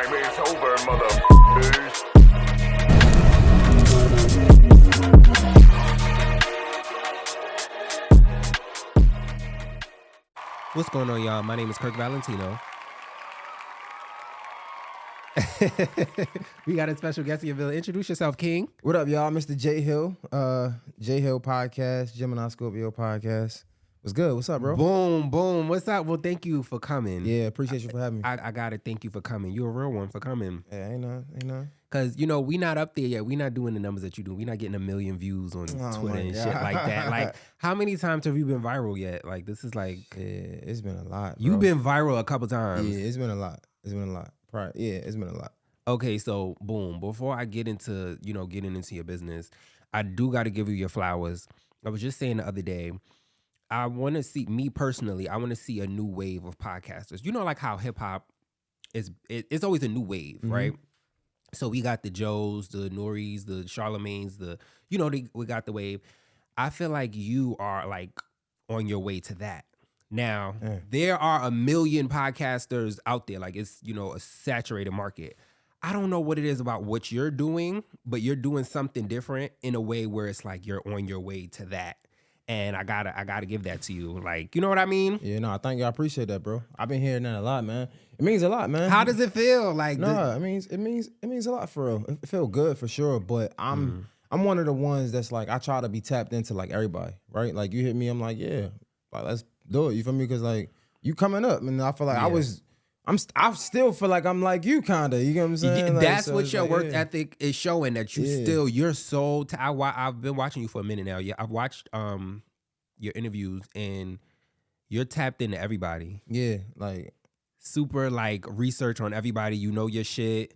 Playtime is over, motherfuckers. What's going on, y'all? My name is Kirk Valentino. We got a special guest in your villa. Introduce yourself, King. What up, y'all? Mr. J Hill. J Hill Podcast, Gemini Scorpio Podcast. What's good? What's up, bro? Boom, boom. What's up? Well, thank you for coming. Yeah, appreciate you for having me. I gotta thank you for coming. You're a real one for coming. Yeah, ain't none. Cause we not up there yet. We not doing the numbers that you do. We not getting 1 million views on Twitter and shit like that. Like, how many times have you been viral yet? Like, this is like, Yeah, it's been a lot, bro. You've been viral a couple times. Yeah, it's been a lot. Probably, yeah, it's been a lot. Okay, so boom. Before I get into, getting into your business, I do got to give you your flowers. I was just saying the other day, I want to see, me personally, I want to see a new wave of podcasters. You know, like how hip hop it's always a new wave, right? So we got the Joes, the Noris, the Charlemagnes, we got the wave. I feel like you are like on your way to that. Now, there are 1 million podcasters out there. Like, it's, a saturated market. I don't know what it is about what you're doing, but you're doing something different in a way where it's like you're on your way to that. And I gotta give that to you. Like, you know what I mean? Yeah, no, I thank you. I appreciate that, bro. I've been hearing that a lot, man. It means a lot, man. How does it feel? Like, it means a lot for real. It feel good for sure. But I'm one of the ones that's like, I try to be tapped into like everybody, right? Like, you hit me, I'm like, yeah, like, let's do it. You feel me? Because like, you coming up, and I feel like I still feel like I'm like you, kind of. You know what I'm saying? Like, that's what your work ethic is showing, that you're so. I've been watching you for a minute now. Yeah, I've watched your interviews, and you're tapped into everybody. Yeah, like super like research on everybody. You know your shit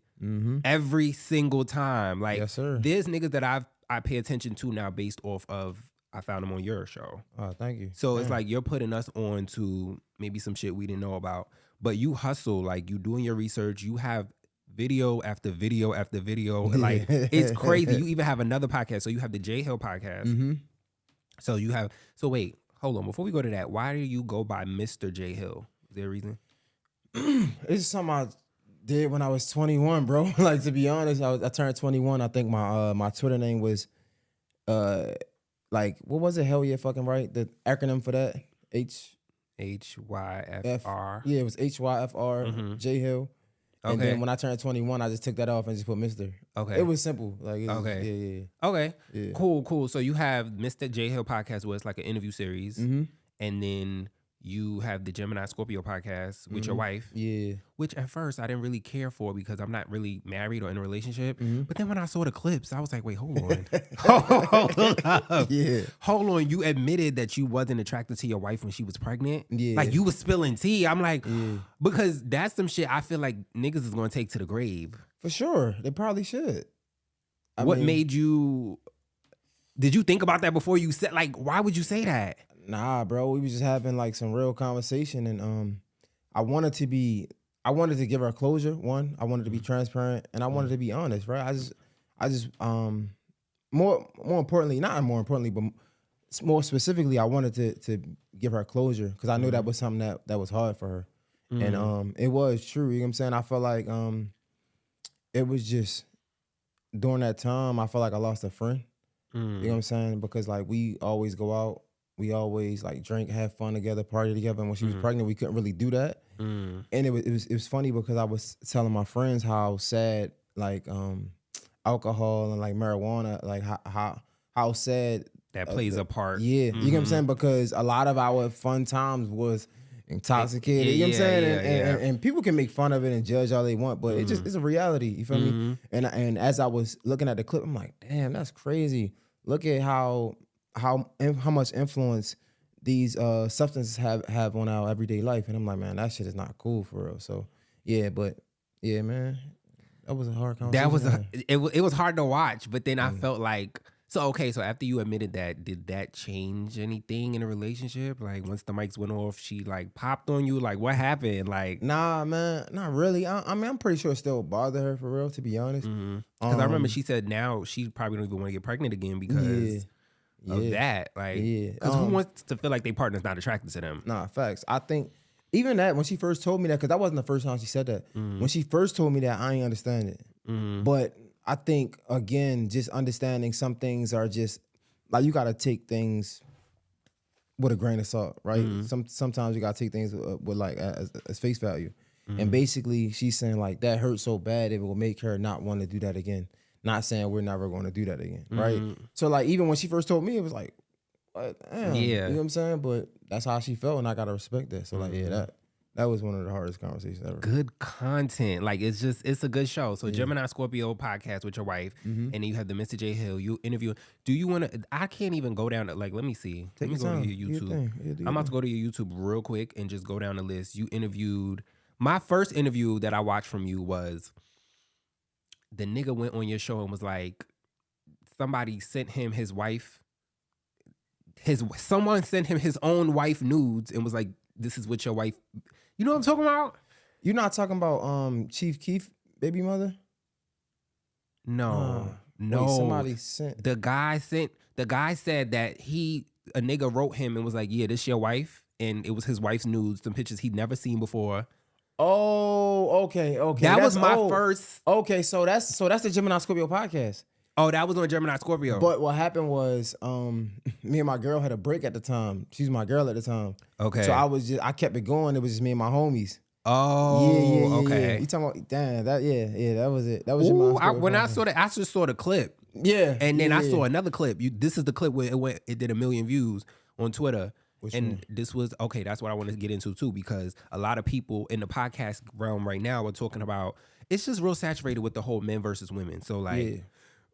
every single time. Like, yes, sir. There's niggas that I pay attention to now based off of. I found them on your show. Oh, thank you. So it's like you're putting us on to maybe some shit we didn't know about. But you hustle, like, you doing your research. You have video after video after video. Like, it's crazy. You even have another podcast. So you have the J Hill podcast. So wait, hold on. Before we go to that, why do you go by Mr. J Hill? Is there a reason? It's something I did when I was 21, bro. Like, to be honest, I turned 21. I think my Twitter name was, like, what was it? Hell yeah, fucking right. The acronym for that, HYFR. Yeah, it was HYFR, J Hill. And then when I turned 21, I just took that off and just put Mr. Okay. It was simple. Like, Okay. Yeah. Okay. Yeah. Cool. So you have Mr. J Hill podcast, where it's like an interview series. And then you have the Gemini Scorpio podcast with your wife. Yeah. Which at first I didn't really care for because I'm not really married or in a relationship. But then when I saw the clips, I was like, wait, hold on. Hold up. Yeah. Hold on. You admitted that you wasn't attracted to your wife when she was pregnant. Yeah. Like, you was spilling tea. I'm like, because that's some shit I feel like niggas is going to take to the grave. For sure. They probably should. What made you... Did you think about that before you said... Like, why would you say that? Nah, bro. We was just having like some real conversation, and I wanted to give her closure. One, I wanted to be transparent, and I wanted to be honest, right? I just more importantly, not more importantly, but more specifically, I wanted to give her closure because I knew that was something that was hard for her, and it was true. You know what I'm saying? I felt like it was just during that time, I felt like I lost a friend. You know what I'm saying? Because like, we always go out. We always like drink, have fun together, party together. And when she was pregnant, we couldn't really do that. And it was funny because I was telling my friends how sad like alcohol and like marijuana, like how sad that plays a part. Yeah, you know what I'm saying? Because a lot of our fun times was intoxicated. You know what I'm saying? And people can make fun of it and judge all they want, but it's a reality. You feel me? And as I was looking at the clip, I'm like, damn, that's crazy. Look at how much influence these substances have on our everyday life. And I'm like, man, that shit is not cool for real. So yeah, but yeah, man, that was a hard conversation. It was hard to watch, but then I felt like, so after you admitted that, did that change anything in a relationship? Like, once the mics went off, she like popped on you? Like, what happened? Like, nah, man, not really. I mean, I'm pretty sure it still bothered her for real, to be honest. Because I remember she said now she probably don't even want to get pregnant again because of that. Like, because who wants to feel like their partner's not attracted to them? Nah, facts. I think Even that, when she first told me that, because that wasn't the first time she said that. When she first told me that, I ain't understand it. But I think, again, just understanding some things are just, like, you got to take things with a grain of salt, right? Sometimes you got to take things with like, as face value. And basically, she's saying, like, that hurt so bad, it will make her not want to do that again. Not saying we're never going to do that again, right? So, like, even when she first told me, it was like, damn, you know what I'm saying? But that's how she felt, and I gotta respect that. So like, yeah, that was one of the hardest conversations ever. Good content, like it's a good show. So Gemini Scorpio podcast with your wife, and then you have the Mr. J Hill. You interview. Do you want to? I can't even go down to, like. Let me see. Let me go to your YouTube. I'm about to go to your YouTube real quick and just go down the list. You interviewed. My first interview that I watched from you was the nigga went on your show and was like, somebody sent him his wife. Someone sent him his own wife nudes and was like, "This is what your wife." You know what I'm talking about? You're not talking about Chief Keef baby mother? No. Wait, somebody sent. The guy said that a nigga wrote him and was like, "Yeah, this your wife," and it was his wife's nudes, some pictures he'd never seen before. Oh, okay. That was my first. Okay, so that's the Gemini Scorpio podcast. Oh, that was on Gemini Scorpio. But what happened was, me and my girl had a break at the time. She was my girl at the time. Okay. So I kept it going. It was just me and my homies. Oh, yeah. okay. You talking about, damn, that was it. That was Gemini Scorpio when I podcast. saw that, I just saw the clip. Yeah. And then I saw another clip. This is the clip where it did 1 million views on Twitter. This was, okay, that's what I want to get into too, because a lot of people in the podcast realm right now are talking about, it's just real saturated with the whole men versus women. So like,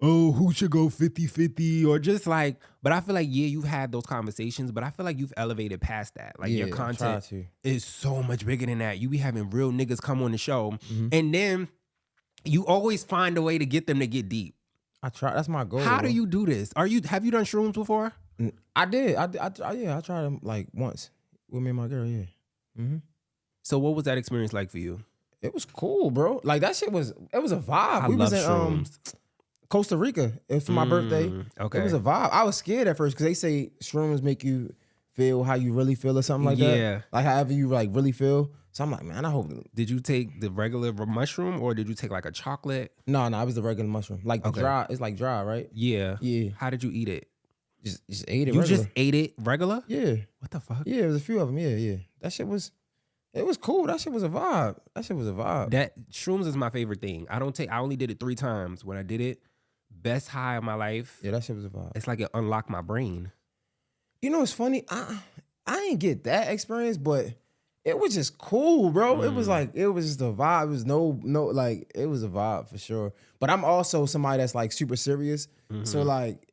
oh, who should go 50-50 or just like, but I feel like, you've had those conversations, but I feel like you've elevated past that. Like your content is so much bigger than that. You be having real niggas come on the show and then you always find a way to get them to get deep. I try. That's my goal. How do you do this? Have you done shrooms before? I did. I tried them like once with me and my girl. Yeah. So what was that experience like for you? It was cool, bro. Like that shit was. It was a vibe. We love was in shrooms. Costa Rica for my birthday. Okay. It was a vibe. I was scared at first because they say shrooms make you feel how you really feel or something like that. Yeah. Like however you like really feel. So I'm like, man, I hope. Did you take the regular mushroom or did you take like a chocolate? No, it was the regular mushroom. Like the dry. It's like dry, right? Yeah. Yeah. How did you eat it? Just ate it. You regular. just ate it regular? Yeah. What the fuck? Yeah, it was a few of them. Yeah. That shit was. It was cool. That shit was a vibe. That shrooms is my favorite thing. I only did it 3 times. When I did it, best high of my life. Yeah, that shit was a vibe. It's like it unlocked my brain. You know, it's funny. I didn't get that experience, but it was just cool, bro. It was just a vibe. It was like it was a vibe for sure. But I'm also somebody that's like super serious. So like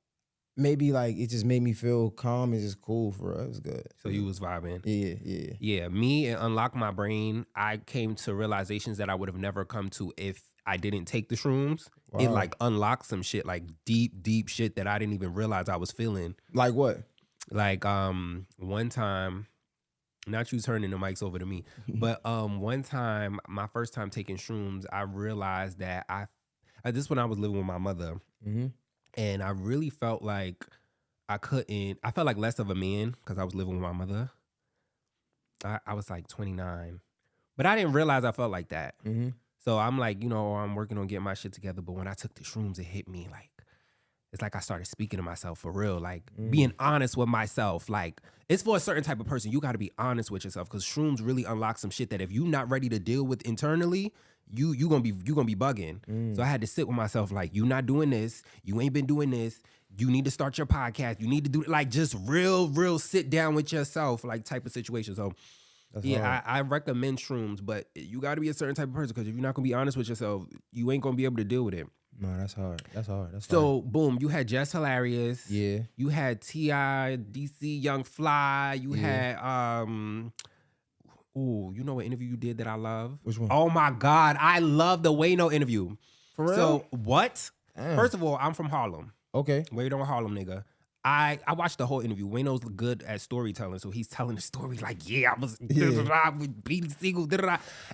maybe like it just made me feel calm and just cool for us. It was good. So you was vibing. Yeah. Yeah, me and unlock my brain. I came to realizations that I would have never come to if I didn't take the shrooms. Wow. It like unlocked some shit, like deep shit that I didn't even realize I was feeling. Like what? Like one time, not you turning the mics over to me, but one time, my first time taking shrooms, I realized that this is when I was living with my mother. And I really felt like I felt like less of a man because I was living with my mother. I was like 29, but I didn't realize I felt like that. So I'm like, I'm working on getting my shit together. But when I took the shrooms, it hit me like, it's like I started speaking to myself for real, like being honest with myself. Like it's for a certain type of person. You got to be honest with yourself because shrooms really unlock some shit that if you're not ready to deal with internally, you gonna be bugging. So I had to sit with myself like, you not doing this. You ain't been doing this. You need to start your podcast. You need to do like just real sit down with yourself like type of situation. So I recommend shrooms, but you got to be a certain type of person because if you're not gonna be honest with yourself, you ain't gonna be able to deal with it. No, that's hard. So boom, you had Just Hilarious. Yeah. You had T.I., DC Young Fly. You had you know what interview you did that I love? Which one? Oh my God, I love the Wayno interview. For real? So what? Damn. First of all, I'm from Harlem. Okay. Wayno Harlem nigga. I watched the whole interview. Wayno's good at storytelling, so he's telling the story like, I was with Beanie Siegel,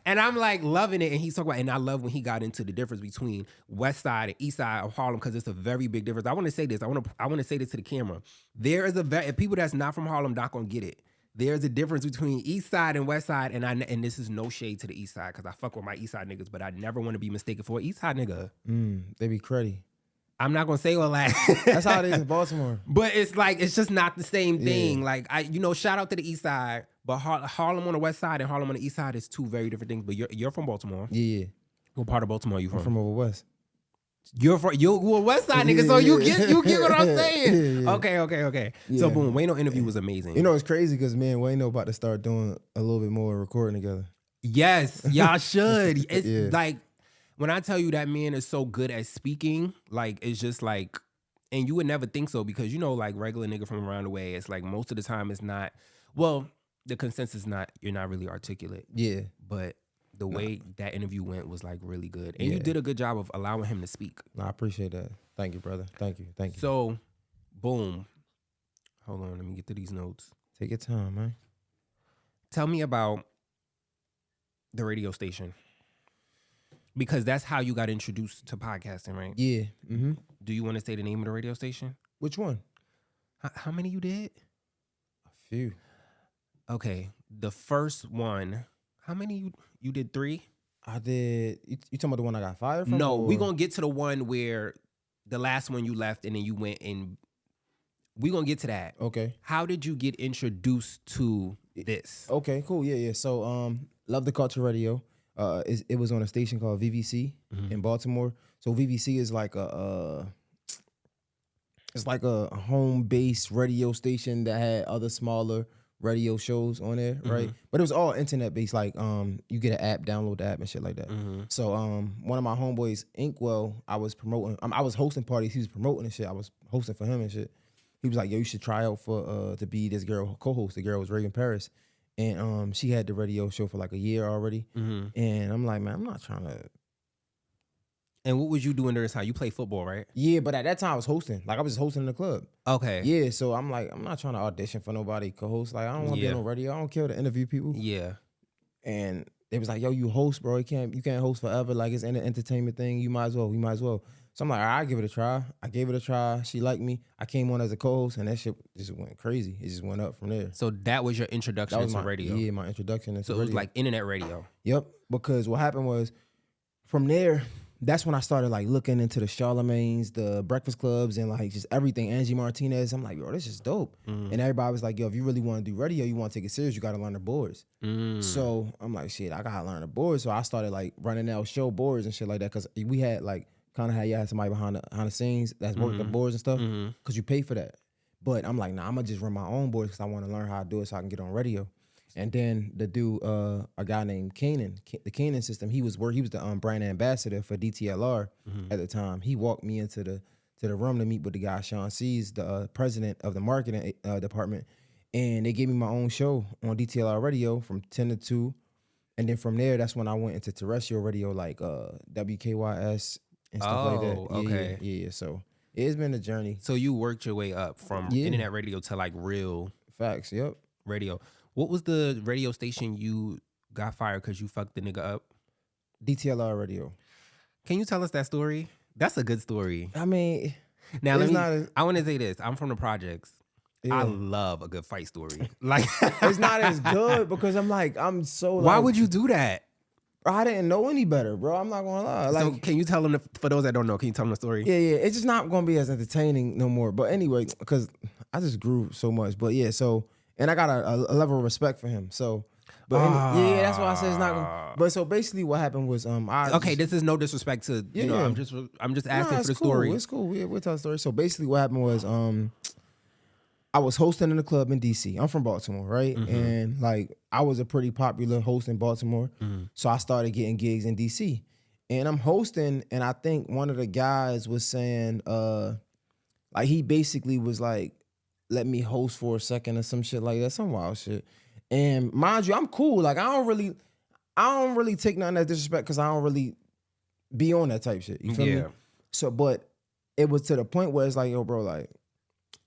and I'm like loving it. And he's talking about, and I love when he got into the difference between West Side and East Side of Harlem because it's a very big difference. I want to say this. I want to say this to the camera. There is if people that's not from Harlem not gonna get it. there's a difference between East Side and West Side, and this is no shade to the East Side because I fuck with my East Side niggas, but I never want to be mistaken for an East Side nigga. They be cruddy. I'm not gonna say all that. That's how it is in Baltimore. But it's like it's just not the same thing. Like shout out to the East Side, but Harlem on the West Side and Harlem on the East Side is two very different things. But you're from Baltimore. Yeah. What part of Baltimore are you from? I'm from over west. You're a West Side nigga, so you get what I'm saying. Yeah. Okay. So boom, Wayno interview was amazing. You know, it's crazy because me and Wayno about to start doing a little bit more recording together. Yes, y'all should. It's Yeah. like when I tell you that man is so good at speaking, like it's just like, and you would never think so because like regular nigga from around the way, it's like most of the time it's not. Well, the consensus is not you're not really articulate. Yeah. But the way that interview went was like really good, and you did a good job of allowing him to speak. No, I appreciate that. Thank you, brother. Thank you. So, boom. Hold on, let me get to these notes. Take your time, man. Tell me about the radio station. Because that's how you got introduced to podcasting, right? Yeah. Mm-hmm. Do you want to say the name of the radio station? Which one? How many you did? A few. Okay. The first one, how many you did? 3? I did. You talking about the one I got fired from? No, or? we going to get to the one where the last one you left and then you went and we going to get to that. Okay. How did you get introduced to this? Okay, cool. Yeah. So, Love the Culture Radio. It was on a station called VVC in Baltimore. So VVC is like it's like a home-based radio station that had other smaller radio shows on there, right? But it was all internet-based. Like you get an app, download the app and shit like that. So one of my homeboys, Inkwell, I was promoting. I was hosting parties. He was promoting and shit. I was hosting for him and shit. He was like, "Yo, you should try out for to be this girl co-host." The girl was Reagan Paris. And she had the radio show for like a year already. And I'm like, man, I'm not trying to. And what was you doing during this time? You play football, right? Yeah, but at that time I was hosting. Like I was just hosting in the club. Okay. Yeah, so I'm like, I'm not trying to audition for nobody co-host. Like I don't want to be on radio. I don't care to interview people. Yeah. And they was like, yo, you host, bro. You can't host forever. Like it's an entertainment thing. You might as well. So I'm like, all right, I'll give it a try. I gave it a try. She liked me. I came on as a co-host, and that shit just went crazy. It just went up from there. So that was your introduction into radio? Yeah, my introduction into radio. So it was like internet radio? Yep, because what happened was, from there, that's when I started like looking into the Charlemagne's, the Breakfast Clubs, and like just everything. Angie Martinez. I'm like, yo, this is dope. And everybody was like, yo, if you really want to do radio, you want to take it serious, you got to learn the boards. So I'm like, shit, I got to learn the boards. So I started like running out show boards and shit like that because we had like, kind of how you had somebody behind the scenes that's working the boards and stuff because you pay for that. But I'm like, nah, I'm going to just run my own boards because I want to learn how to do it so I can get on radio. And then the dude, a guy named Kanan, the Kanan system, he was the brand ambassador for DTLR at the time. He walked me into the room to meet with the guy, Sean Seas, the president of the marketing department. And they gave me my own show on DTLR radio from 10 to 2. And then from there, that's when I went into terrestrial radio like WKYS, and stuff like that. Okay. Yeah. So it's been a journey. So you worked your way up from internet radio to like real facts. Yep. Radio. What was the radio station you got fired because you fucked the nigga up? DTLR radio. Can you tell us that story? That's a good story. I mean, now I want to say this. I'm from the projects. Yeah. I love a good fight story. Like it's not as good because I'm so. Why would you do that? I didn't know any better, bro. I'm not gonna lie. Like, so can you tell them, for those that don't know, can you tell them the story? Yeah. It's just not gonna be as entertaining no more. But anyway, because I just grew so much. But yeah, so, and I got a level of respect for him. So, but yeah, that's why I said it's not gonna. But so basically what happened was, this is no disrespect to, you know, I'm just asking for the story. It's cool. We'll tell the story. So basically what happened was, I was hosting in a club in DC. I'm from Baltimore, right? And like I was a pretty popular host in Baltimore. So I started getting gigs in DC. And I'm hosting, and I think one of the guys was saying, like he basically was like, let me host for a second or some shit like that, some wild shit. And mind you, I'm cool. Like I don't really take nothing as disrespect because I don't really be on that type shit. You feel me? So, but it was to the point where it's like, yo, bro, like,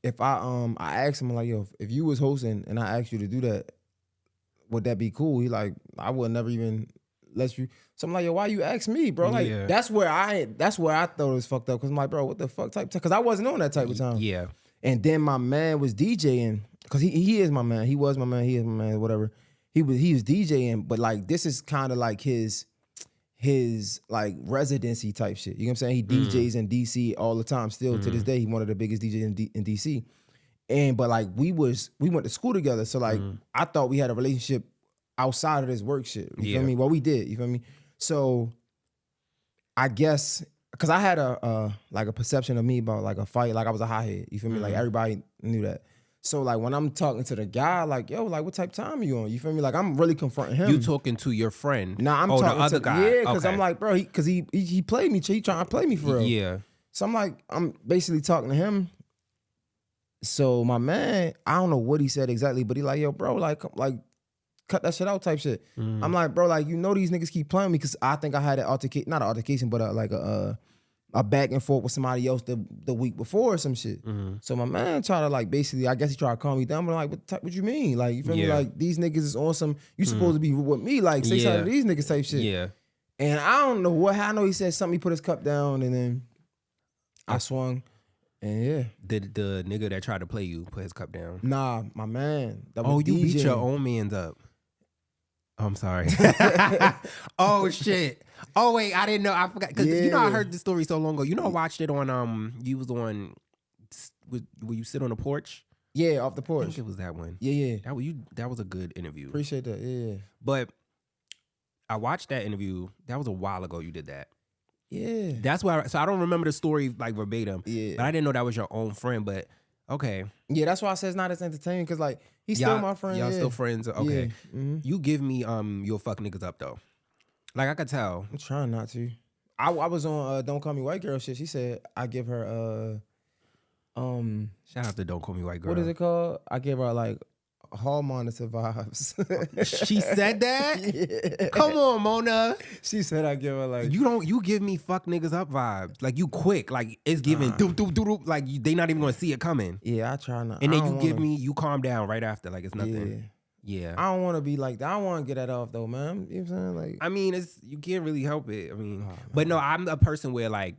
if I asked him like, yo, if you was hosting and I asked you to do that, would that be cool? He like, I would never even let you. So I'm like, yo, why you ask me, bro? Like that's where I thought it was fucked up because I'm like, bro, what the fuck type? Because I wasn't on that type of time. Yeah. And then my man was DJing because he is my man. He was my man. He is my man. Whatever. He was DJing, but like this is kind of like his like residency type shit. You know what I'm saying? He DJs in DC all the time. Still to this day, he one of the biggest DJs in DC. But like we went to school together, so like I thought we had a relationship outside of this work shit. You feel me? Well, we did. You feel me? So I guess because I had a perception of me about like a fight, like I was a hothead. You feel me? Like everybody knew that. So like when I'm talking to the guy, like yo, like what type of time are you on? You feel me? Like I'm really confronting him. You talking to your friend? Nah, I'm talking the other guy. Yeah, because I'm like, bro, because he played me. He trying to play me for real. Yeah. So I'm basically talking to him. So my man, I don't know what he said exactly, but he like, yo, bro, like cut that shit out type shit. I'm like, bro, like, you know these niggas keep playing me because I think I had an altercation, not an altercation, but a back and forth with somebody else the week before or some shit. So my man tried to like basically, I guess he tried to calm me down, but I'm like, what you mean? Like, you feel me? Like these niggas is on some, you supposed to be with me, like say something to these niggas type shit. Yeah. And I don't know what, I know he said something, he put his cup down and then I swung. And yeah. Did the nigga that tried to play you put his cup down? Nah, my man. That Oh, was you beat DJing. your own man's up. I'm sorry. Oh shit. Oh wait, I didn't know. I forgot because you know I heard the story so long ago. You know I watched it on you was on. Will you sit on the porch? Yeah, off the I porch. think it was that one. Yeah. That was a good interview. Appreciate that. Yeah. But I watched that interview. That was a while ago. You did that. Yeah. That's why. So I don't remember the story like verbatim. Yeah. But I didn't know that was your own friend. But okay. Yeah, that's why I said it's not as entertaining because like he's still my friend. Y'all yeah. still friends? Okay. Yeah. Mm-hmm. You give me you'll fuck niggas up though. Like I could tell. I'm trying not to. I was on Don't Call Me White Girl shit. She said I give her Shout out to Don't Call Me White Girl. what is it called? I give her like hall monitor vibes. She said that? Yeah. Come on, Mona. She said I give her like You give me fuck niggas up vibes. Like you quick. Like it's giving doop doop doop doop. Like they not even gonna see it coming. Yeah, I try not. And then you calm down right after. Like it's nothing. Yeah. I don't want to be like that. I don't want to get that off though, man. You know what I'm saying? Like I mean, you can't really help it. I mean, but no, I'm a person where like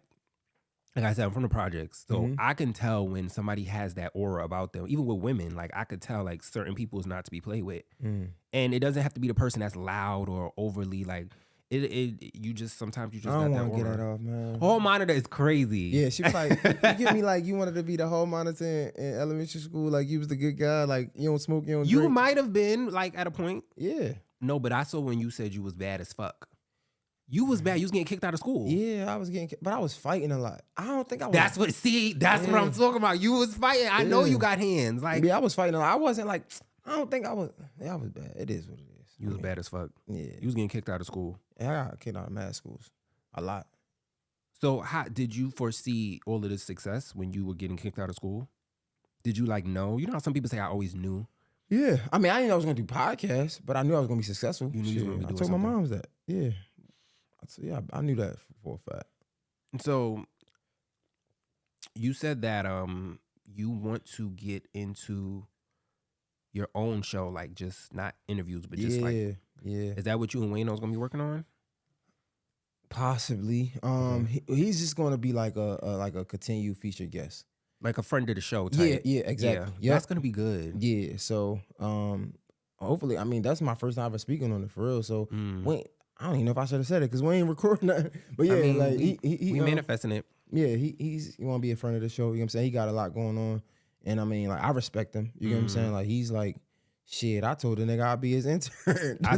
I said, I'm from the projects. So I can tell when somebody has that aura about them. Even with women, like I could tell like certain people is not to be played with. And it doesn't have to be the person that's loud or overly like sometimes you just I don't want want to get that off, man. Hall monitor is crazy. Yeah, she was like, you get me like you wanted to be the hall monitor in elementary school, like you was the good guy, like you don't smoke, you don't drink. You might have been like at a point. Yeah. No, but I saw when you said you was bad as fuck. You was bad. You was getting kicked out of school. Yeah, I was getting, but I was fighting a lot. I don't think I was. That's what I'm talking about. You was fighting. I know you got hands. Like yeah, I was fighting a lot. I wasn't like, I don't think I was. Yeah, I was bad. It is what it is. You was bad as fuck. Yeah. You was getting kicked out of school. Yeah, I got kicked out of mad schools. A lot. So how did you foresee all of this success when you were getting kicked out of school? Did you like know? You know how some people say I always knew? Yeah. I mean, I didn't know I was going to do podcasts, but I knew I was going to be successful. You knew you were going to be doing I told something. my moms that. Yeah. I knew that for a fact. So you said that you want to get into your own show, like just not interviews, but just yeah. Is that what you and Wayno's gonna be working on? Possibly. He's just gonna be like a continued featured guest, like a friend of the show type. Yeah, exactly. Yeah, that's gonna be good. Yeah. So hopefully, I mean that's my first time ever speaking on it for real. So Wayne, I don't even know if I should have said it because we ain't recording nothing. But yeah, I mean, like we manifesting it. Yeah, he want to be a friend of the show. You know what I'm saying? He got a lot going on, and I mean like I respect him. You know what I'm saying? Like he's like. Shit, I told the nigga I'd be his intern. I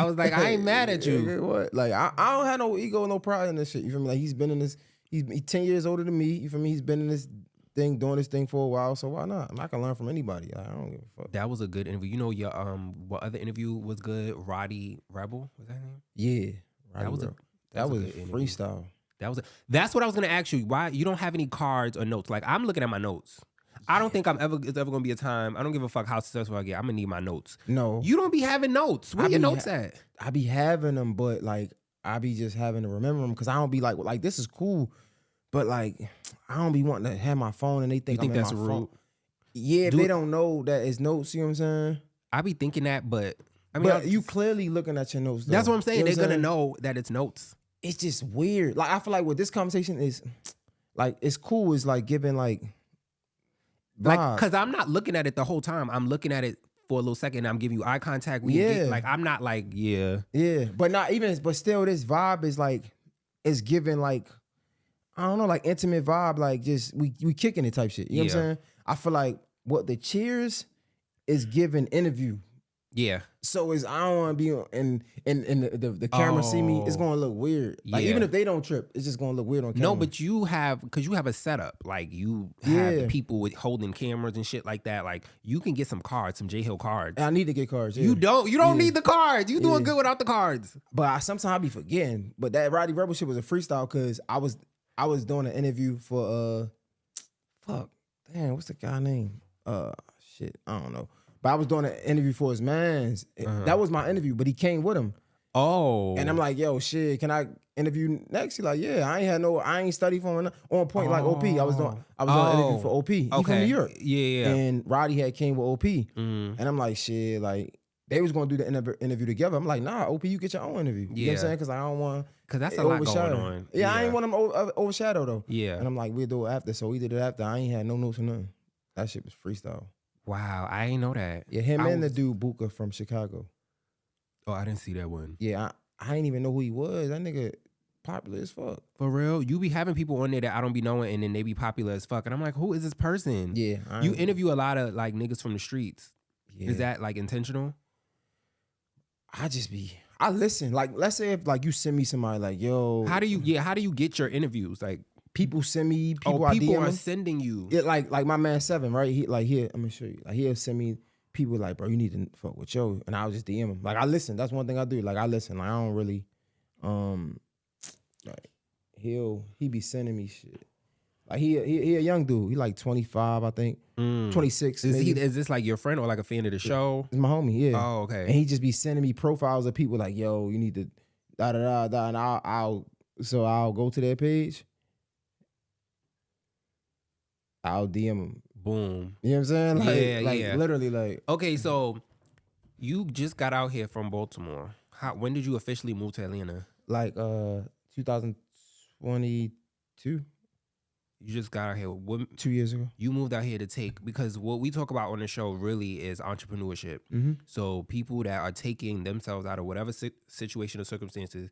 was like, I ain't mad at you. What? Like, I don't have no ego, no pride in this shit. You feel me? Like, he's been in this, he's 10 years older than me. You feel me? He's been in this thing, doing this thing for a while. So why not? I can learn from anybody. I don't give a fuck. That was a good interview. You know, your what other interview was good? Roddy Rebel, was that his name? Yeah. That was freestyle. That's what I was gonna ask you. Why you don't have any cards or notes? Like I'm looking at my notes. I don't think it's ever gonna be a time. I don't give a fuck how successful I get. I'm gonna need my notes. No, you don't be having notes. Where your notes at? I be having them, but like I be just having to remember them because I don't be like this is cool, but like I don't be wanting to have my phone and they think you think I'm that's in my rude? phone. Yeah, they don't know that it's notes. You know what I'm saying? I be thinking that, but I mean, you clearly looking at your notes. Though. That's what I'm saying. You know They're gonna know that it's notes. It's just weird. Like I feel like what this conversation is, like it's cool. Is like giving like. Like, vibe. because I'm not looking at it the whole time. I'm looking at it for a little second. I'm giving you eye contact. Like, I'm not like, yeah. But not even, but still, this vibe is like, it's giving like, I don't know, like intimate vibe, like just we kicking it type shit. You know what I'm saying? I feel like what the cheers is giving interview. Yeah. So is I don't want to be and the camera see me. It's gonna look weird. Like even if they don't trip, it's just gonna look weird on camera. No, but because you have a setup. Like you have the people with holding cameras and shit like that. Like you can get some cards, some J Hill cards. And I need to get cards. Yeah. You don't need the cards. You doing good without the cards. But sometimes I be forgetting. But that Roddy Rebel shit was a freestyle because I was doing an interview for what's the guy name? Shit, I don't know. But I was doing an interview for his mans. That was my interview, but he came with him. Oh. And I'm like, yo, shit, can I interview next? He like, yeah, I ain't study for him on point like OP. I was doing an interview for OP. He from New York. Yeah. And Roddy had came with OP. And I'm like, shit, like they was gonna do the interview together. I'm like, nah, OP, you get your own interview. You know what I'm saying? Because I don't want. Because that's a lot going on. Yeah, I ain't want him overshadow though. Yeah. And I'm like, we'll do it after. So we did it after. I ain't had no notes or nothing. That shit was freestyle. Wow, I ain't know that. Yeah, him and the dude Buka from Chicago. Oh, I didn't see that one. Yeah, I ain't even know who he was. That nigga popular as fuck. For real? You be having people on there that I don't be knowing and then they be popular as fuck. And I'm like, who is this person? Yeah. You interview a lot of like niggas from the streets. Yeah. Is that like intentional? I listen. Like, let's say if like you send me somebody like, yo. How do you get your interviews? Like people send me, people are sending you. Yeah, like my man Seven, right? He like here, I'm gonna show you. Like he'll send me people like, bro, you need to fuck with Joe. And I'll just DM him. Like I listen. That's one thing I do. Like I listen. Like I don't really like he be sending me shit. Like he a young dude. He like 25, I think. 26. Is this like your friend or like a fan of the show? It's my homie, yeah. Oh, okay. And he just be sending me profiles of people like, yo, you need to da da da da. And I'll go to their page. I'll DM him. Boom. You know what I'm saying? Like, yeah. Literally, like. Okay, so you just got out here from Baltimore. When did you officially move to Atlanta? Like 2022. You just got out here 2 years ago. You moved out here to because what we talk about on the show really is entrepreneurship. Mm-hmm. So people that are taking themselves out of whatever situation or circumstances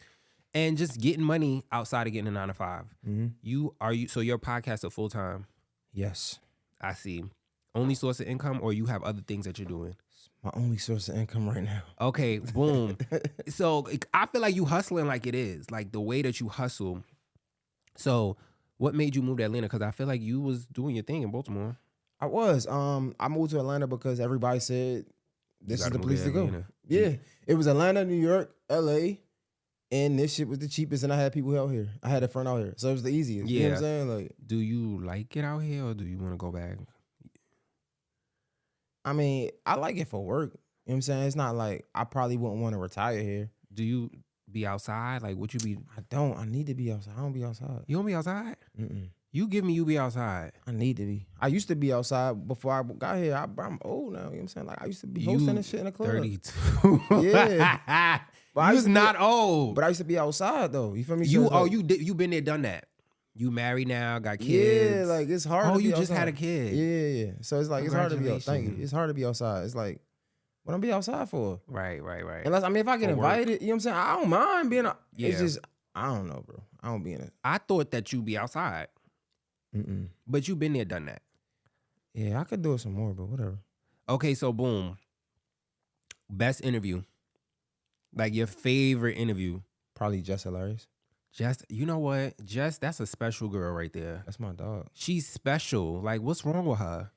and just getting money outside of getting a 9 to 5. Mm-hmm. So your podcast is full time? Yes. I see. Only source of income, or you have other things that you're doing? It's my only source of income right now. Okay, boom. So I feel like you hustling like it is, like the way that you hustle. So what made you move to Atlanta? Because I feel like you was doing your thing in Baltimore. I was. I moved to Atlanta because everybody said this is the place to go. Atlanta. Yeah. It was Atlanta, New York, LA, and this shit was the cheapest, and I had people out here. I had a friend out here. So it was the easiest. Yeah. You know what I'm saying? Like, do you like it out here or do you want to go back? I mean, I like it for work. You know what I'm saying? It's not like I probably wouldn't want to retire here. Do you be outside? Like, would you be? I don't. I need to be outside. I don't be outside. You don't be outside? Mm-mm. You give me you be outside. I need to be. I used to be outside before I got here. I'm old now. You know what I'm saying? Like I used to be hosting and shit in the club. 32. Yeah. But you was not old. But I used to be outside though. You feel me? You been there, done that. You married now, got kids. Yeah, like it's hard. Oh, to be you just outside. had a kid. Yeah. So it's like it's hard to be outside. Thank you. Congratulations. It's hard to be outside. It's like what I'm be outside for. Right. Unless if I get For work. invited, you know what I'm saying? I don't mind being. Yeah. It's just I don't know, bro. I don't be in it. I thought that you be outside, Mm-mm. but you been there, done that. Yeah, I could do it some more, but whatever. Okay, so boom. Best interview. Like your favorite interview. Probably Just Hilarious. You know what? That's a special girl right there. That's my dog. She's special. Like, what's wrong with her?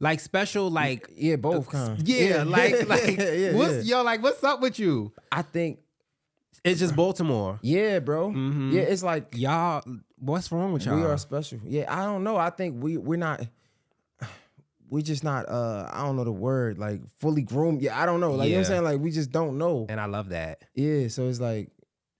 Like special, like Yeah, both kind. yeah, like what's up with you? I think It's just Baltimore. yeah, bro. Mhm. Yeah, it's like Y'all, what's wrong with y'all? we are special. Yeah, I don't know. I think we're not. We just not. I don't know the word. Like fully groomed. Yeah, I don't know. Like you know what I'm Yeah. saying. Like we just don't know. And I love that. Yeah, so it's like,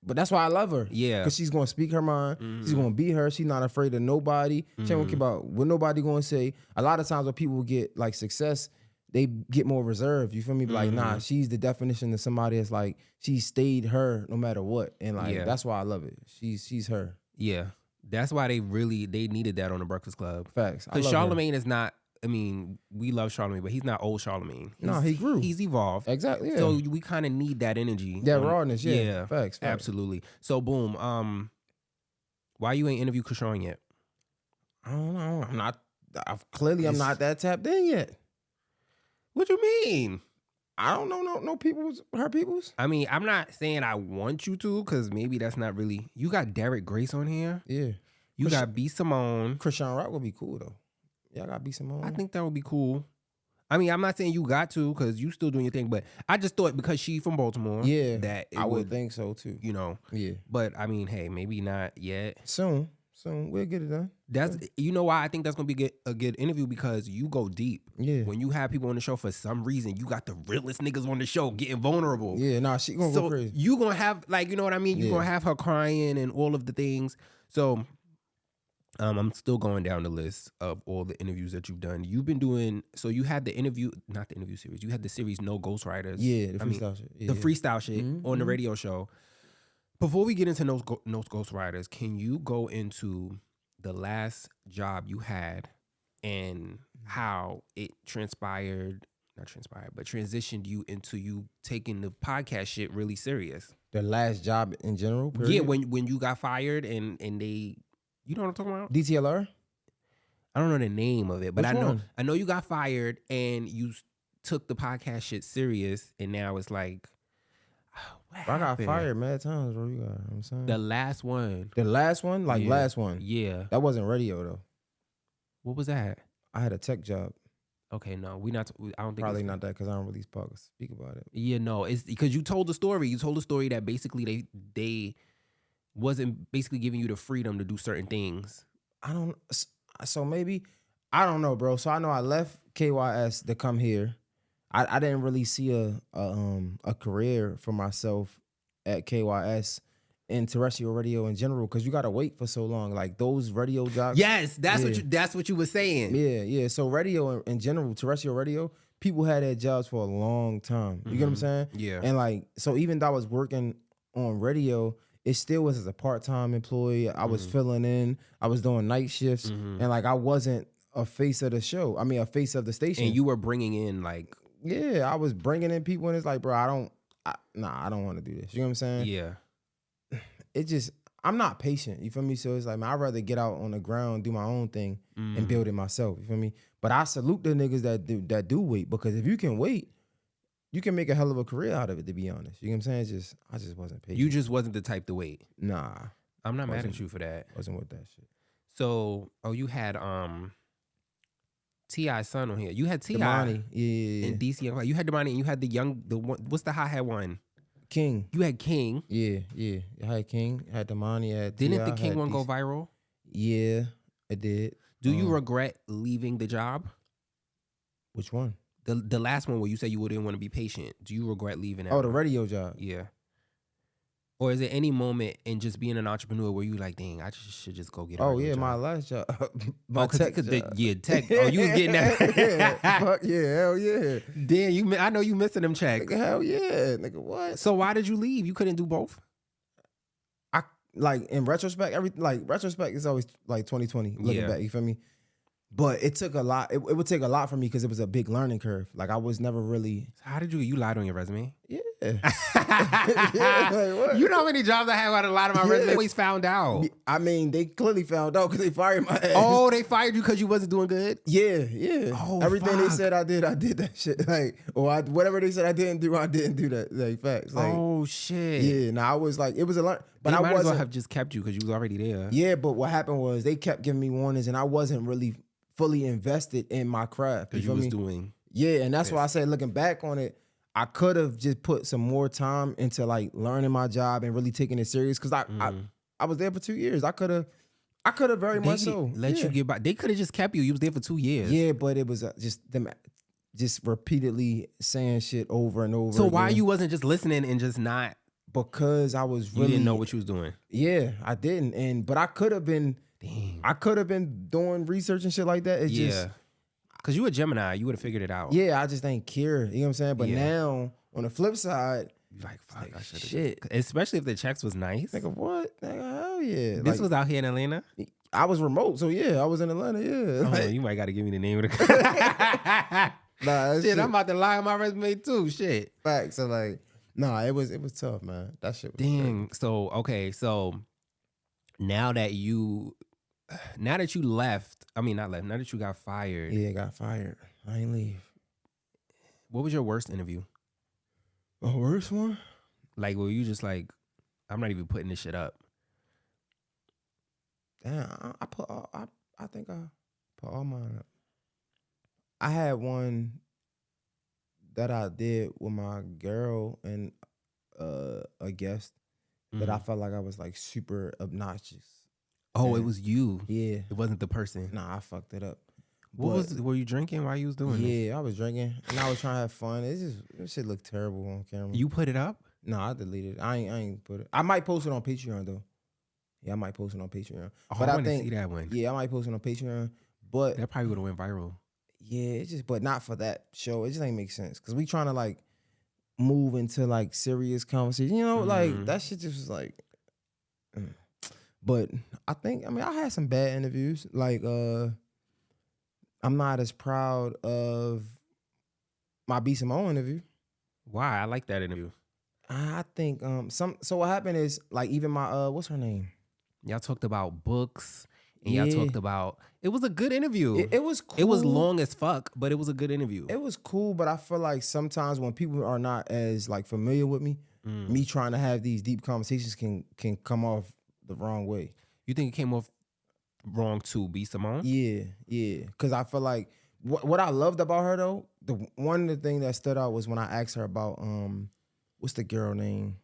but that's why I love her. Yeah. Because she's gonna speak her mind. She's gonna be her. She's not afraid of nobody. She don't care about what nobody gonna say. A lot of times when people get like success, they get more reserved. You feel me? Like, nah, she's the definition of somebody that's like she stayed her no matter what. And like Yeah. that's why I love it. She's her. Yeah. That's why they needed that on the Breakfast Club. Facts. I Because love her. Charlamagne is not I mean, we love Charlamagne, but he's not old Charlamagne. No, he grew. He's evolved. Exactly. Yeah. So we kind of need that energy. that rawness. Yeah. Facts. Absolutely. So boom. Why you ain't interviewed Krishan yet? I don't know. I'm not that tapped in yet. What you mean? I don't know no people's her people's. I mean, I'm not saying I want you to, because maybe that's not really. You got Derek Grace on here. Yeah. You got B Simone. Krishan Rock would be cool though. Yeah, I got B Simone. I think that would be cool. I mean, I'm not saying you got to, because you still doing your thing, but I just thought because she from Baltimore, that I would think so too. You know. Yeah. But I mean, hey, maybe not yet. Soon we'll get it done. That's you know why I think that's gonna be a good interview, because you go deep. Yeah. When you have people on the show, for some reason, you got the realest niggas on the show getting vulnerable. Yeah, nah, she gonna go crazy. You gonna have, like, you know what I mean? You gonna have her crying and all of the things. So I'm still going down the list of all the interviews that you've done. You've been doing, so you had the interview, not the interview series, you had the series No Ghostwriters. Yeah, the freestyle shit. Yeah, the freestyle shit on the radio show. Before we get into No Ghostwriters, can you go into the last job you had and how it transitioned you into you taking the podcast shit really serious? The last job in general, period? Yeah, when you got fired and they, you know what I'm talking about? DTLR? I don't know the name of it, but Which one? I know you got fired and you took the podcast shit serious, and now it's like, what I got happened? fired mad times, bro. You got, what I'm saying? The last one. The last one? Like Yeah. last one. Yeah. That wasn't radio though. What was that? I had a tech job. Okay, no, I don't think Probably it's, not that because I don't really speak about it. Yeah, no, it's because you told the story. You told the story that basically they wasn't basically giving you the freedom to do certain things. So maybe, I don't know, bro. So I know I left KYS to come here. I didn't really see a career for myself at KYS in terrestrial radio in general, because you gotta wait for so long. Like those radio jobs. Yes, that's what you were saying. Yeah. So radio in general, terrestrial radio, people had their jobs for a long time. You get what I'm saying? Yeah. And like, so even though I was working on radio, it still was as a part-time employee. I was filling in. I was doing night shifts, and like I wasn't a face of the show. I mean, a face of the station. And you were bringing in like, yeah, I was bringing in people, and it's like, bro, I don't want to do this. You know what I'm saying? yeah. It just, I'm not patient. You feel me? So it's like, man, I'd rather get out on the ground, do my own thing, and build it myself. You feel me? But I salute the niggas that do wait, because if you can wait, you can make a hell of a career out of it, to be honest. You know what I'm saying? I just wasn't patient. You just wasn't the type to wait. Nah. I'm not mad at Wasn't. you for that. Wasn't with that shit. So, you had T.I.'s son on here. You had T.I. Damani. Yeah. in DC. You had Damani, and you had the one. What's the hi-hat one? King. You had King. Yeah. I had King. I had Damani. I had Didn't T.I., the King had one go DC. viral? Yeah, it did. Do you regret leaving the job? Which one? The last one where you said you didn't want to be patient. Do you regret leaving that? Oh, the one? radio job. Yeah. Or is there any moment in just being an entrepreneur where you like, dang, I should just go get a Oh regular yeah, job? my last job. My Oh, tech job. tech. Oh, you was getting that. yeah, fuck yeah, hell yeah. Damn, I know you missing them checks. Nigga, hell yeah, nigga, what? So why did you leave? You couldn't do both? I like in retrospect, retrospect is always like 2020 looking Yeah. back. You feel me? But it took a lot. It would take a lot for me because it was a big learning curve. Like I was never really. How did you lied on your resume? Yeah. Yeah, like, what? You know how many jobs I have out of a lot of my resume? Always found out. I mean, they clearly found out because they fired my ass. Oh, they fired you because you wasn't doing good? Yeah. Oh, Everything they fuck. said I did that shit. Like, or whatever they said I didn't do that. Like, facts. Like, Oh, shit. yeah. Nah, I was like, it was a lot, but They I might as well wasn't. have just kept you because you was already there. Yeah, but what happened was they kept giving me warnings, and I wasn't really fully invested in my craft. Because you feel was me? doing. Yeah, and that's why I said, looking back on it, I could have just put some more time into like learning my job and really taking it serious. Because I was there for 2 years. I could have very much so Let you get by. They could have just kept you. You was there for 2 years. Yeah, but it was just them just repeatedly saying shit over and over. So why again. you wasn't just listening and just not? Because I was You really didn't know what you was doing. Yeah, I didn't. But I could have been. Damn. I could have been doing research and shit like that. It's just. Yeah. Because you a Gemini. You would have figured it out. Yeah, I just ain't care. You know what I'm saying? But Yeah. now, on the flip side, You like, fuck, I should have. shit. Especially if the checks was nice. Nigga, what? Nigga, hell yeah. This was out here in Atlanta? I was remote, so yeah, I was in Atlanta. Yeah, Oh, like, you might got to give me the name of the. nah, that Shit, I'm about to lie on my resume too. Shit. fact. So like, nah, it was tough, man. That shit was crazy. Dang. So okay. So now that you left, I mean not left. Now that you got fired, Yeah, got fired. I ain't leave. what was your worst interview? The worst one? Like, were you just like, I'm not even putting this shit up? Damn, I put all, I think I put all mine up. I had one that I did with my girl and a guest that I Mhm. felt like I was like super obnoxious. Oh, it And- was you. Yeah. It wasn't the person. Nah, I fucked it up. What But, was? Were you drinking while you was doing this? yeah, I was drinking and I was trying to have fun. It's just this shit looked terrible on camera. You put it up? Nah, I deleted it. I ain't put it. I might post it on Patreon though. Yeah, I might post it on Patreon. Oh, but I I want to think see that one. yeah, I might post it on Patreon. But That probably would have went viral. yeah, it's just but not for that show. It just ain't make sense because we trying to like move into like serious conversation. You know, like that shit just was like. But I mean I had some bad interviews. Like I'm not as proud of my B Simone interview. Why? I like that interview. I think so what happened is like even my what's her name? Y'all talked about books and Yeah. y'all talked about. It was a good interview. It was cool. It was long as fuck, but it was a good interview. It was cool, but I feel like sometimes when people are not as like familiar with me, me trying to have these deep conversations can come off the wrong way. You think it came off wrong to B Simone? Yeah. Because I feel like what I loved about her though, one of the things that stood out was when I asked her about what's the girl name?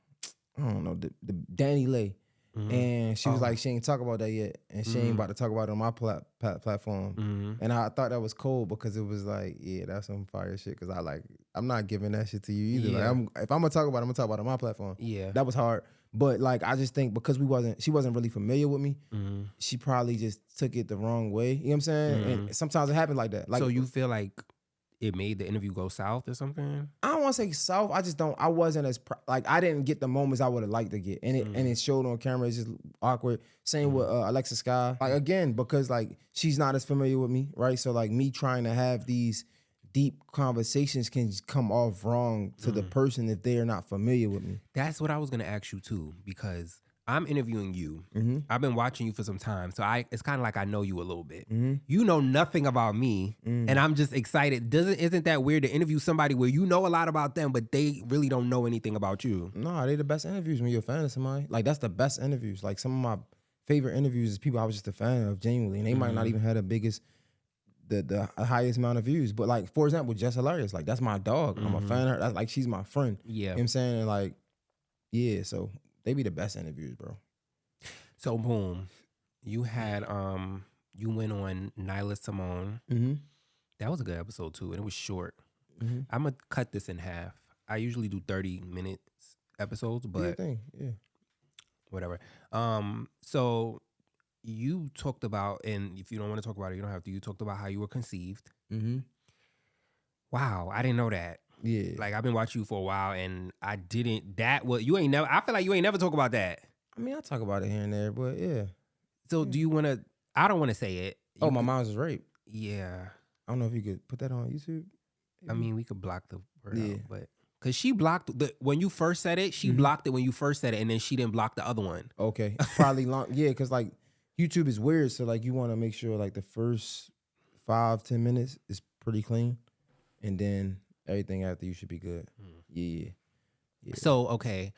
I don't know, the Danny Lay. And she was like, she ain't talk about that yet, and she ain't about to talk about it on my platform. And I thought that was cool because it was like, yeah, that's some fire shit. Because I'm not giving that shit to you either. Yeah. Like, if I'm gonna talk about it, I'm gonna talk about it on my platform. Yeah. That was hard, but like I just think because she wasn't really familiar with me, she probably just took it the wrong way. You know what I'm saying? And sometimes it happens like that. Like, So you feel like it made the interview go south or something? I don't want to say south. I wasn't as like I didn't get the moments I would have liked to get, and it showed on camera. It's just awkward. Same with Alexa Sky. Like again, because like she's not as familiar with me, right? So like me trying to have these deep conversations can come off wrong to the person if they are not familiar with me. That's what I was gonna ask you too, because I'm interviewing you. Mm-hmm. I've been watching you for some time, so it's kind of like I know you a little bit. You know nothing about me, and I'm just excited. Isn't that weird to interview somebody where you know a lot about them, but they really don't know anything about you? No, they the best interviews when you're a fan of somebody. Like that's the best interviews. Like some of my favorite interviews is people I was just a fan of genuinely, and they might not even have the biggest, the highest amount of views. But like for example, Jess Hilarious, like that's my dog. I'm a fan of her. That's like she's my friend. Yeah. You know what I'm saying? And like, yeah, so they be the best interviews, bro. So boom, you had you went on Nyla Simone. That was a good episode too, and it was short. I'm gonna cut this in half. I usually do 30 minutes episodes, Do your but thing. Yeah. whatever. So you talked about, and if you don't want to talk about it, you don't have to. You talked about how you were conceived. Wow, I didn't know that. Yeah. Like I've been watching you for a while, and I didn't. That was you ain't never. I feel like you ain't never talk about that. I mean, I talk about it here and there, but yeah. So do you want to? I don't want to say it. Oh, You my could- mom's was raped. Yeah. I don't know if you could put that on YouTube. I mean, we could block the word Yeah. out, but because she blocked when you first said it, she blocked it when you first said it, and then she didn't block the other one. Okay. Probably long. Yeah, because like YouTube is weird. So like you want to make sure like the first 5-10 minutes is pretty clean. And then everything after you should be good. Yeah. So okay,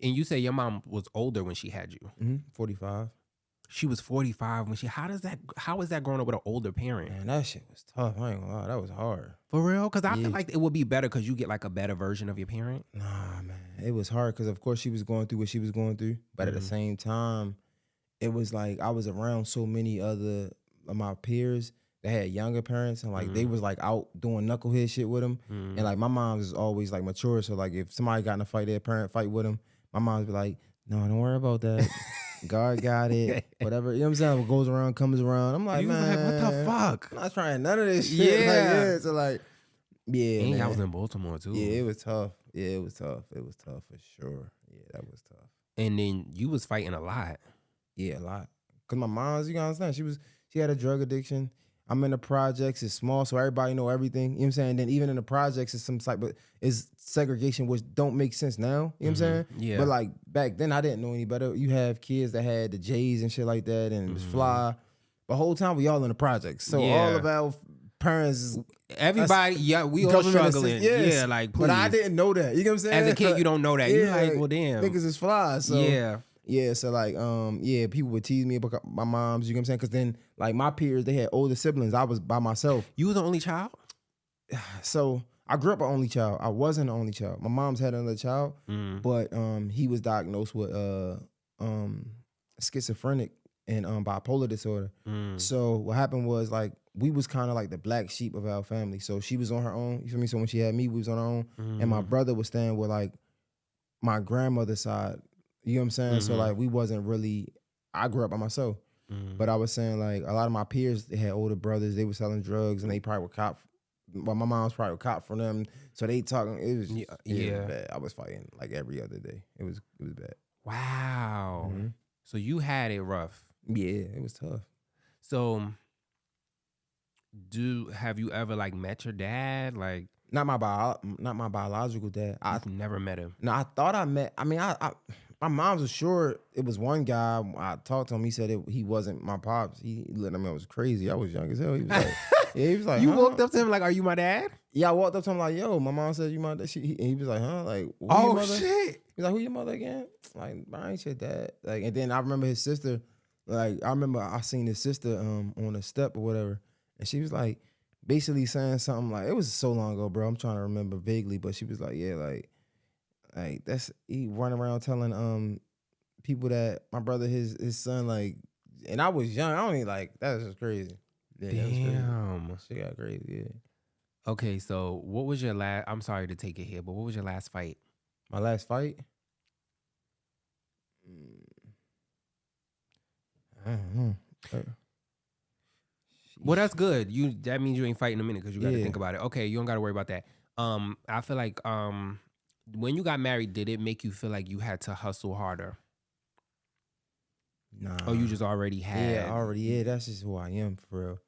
and you say your mom was older when she had you. 45. She was 45 when she. How is that growing up with an older parent? Man, that shit was tough. I ain't gonna lie. That was hard. For real? Because I Yeah. feel like it would be better because you get like a better version of your parent. Nah, man. It was hard because of course she was going through what she was going through. But at the same time, it was like I was around so many other of my peers that had younger parents and like they was like out doing knucklehead shit with them. And like my mom was always like mature. So like if somebody got in a fight, their parent fight with them, my mom would be like, no, don't worry about that. God got it. Whatever. You know what I'm saying? What goes around comes around. I'm like, You was man, like, what the fuck? I'm not trying none of this shit. Yeah. So like, yeah, And man. I was in Baltimore too. Yeah, it was tough. Yeah, it was tough. It was tough for sure. Yeah, that was tough. And then you was fighting a lot. Yeah, a lot. Cause my mom's, you gotta understand, she had a drug addiction. I'm in the projects, it's small, so everybody know everything. You know what I'm saying? Then even in the projects, it's some type of it's segregation which don't make sense now. You know what I'm saying? Yeah. But like back then, I didn't know any better. You have kids that had the J's and shit like that, and it was fly. The whole time we all in the projects, so all of our parents, everybody, we all government struggling. yes. Yeah, like please. But I didn't know that. You know what I'm saying? As a kid, you don't know that. You're like, well, damn. Niggas is fly. So yeah. So like, people would tease me about my moms. You know what I'm saying? Because then, like my peers, they had older siblings. I was by myself. You was the only child. So I grew up an only child. I wasn't an only child. My mom's had another child, but he was diagnosed with schizophrenic and bipolar disorder. So what happened was like we was kind of like the black sheep of our family. So she was on her own. You feel me? So when she had me, we was on our own, and my brother was staying with like my grandmother's side. You know what I'm saying? So like we wasn't really. I grew up by myself, but I was saying like a lot of my peers, they had older brothers. They were selling drugs, and they probably were cop. Well, my mom's probably a cop for them, so they talking. It was it was bad. I was fighting like every other day. It was bad. Wow. So you had it rough. Yeah, it was tough. So, have you ever like met your dad? Like, not my biological dad. I've never met him. No, I thought I met. I mean, my mom was sure it was one guy. I talked to him. He said he wasn't my pops. He let me know it was crazy. I was young as hell. He was like, yeah, he was like, you walked up to him like, "Are you my dad?" Yeah, I walked up to him like, "Yo, my mom said you my dad." He was like, "Huh?" Like, oh shit. He's like, "Who your mother again?" Like, I ain't your dad. Like, and then I remember his sister. Like, I remember I seen his sister on a step or whatever, and she was like, basically saying something like, it was so long ago, bro. I'm trying to remember vaguely, but she was like, yeah, like that's he running around telling people that my brother his son like, and I was young. I don't even like that was just crazy. Yeah, damn, she got crazy. Yeah. Okay, so what was your last? I'm sorry to take it here, but what was your last fight? My last fight. I don't know. Well, that's good. That means you ain't fighting in a minute because you got to think about it. Okay, you don't got to worry about that. I feel like when you got married, did it make you feel like you had to hustle harder? Nah. Oh, you just already had. Yeah, already. Yeah, that's just who I am for real.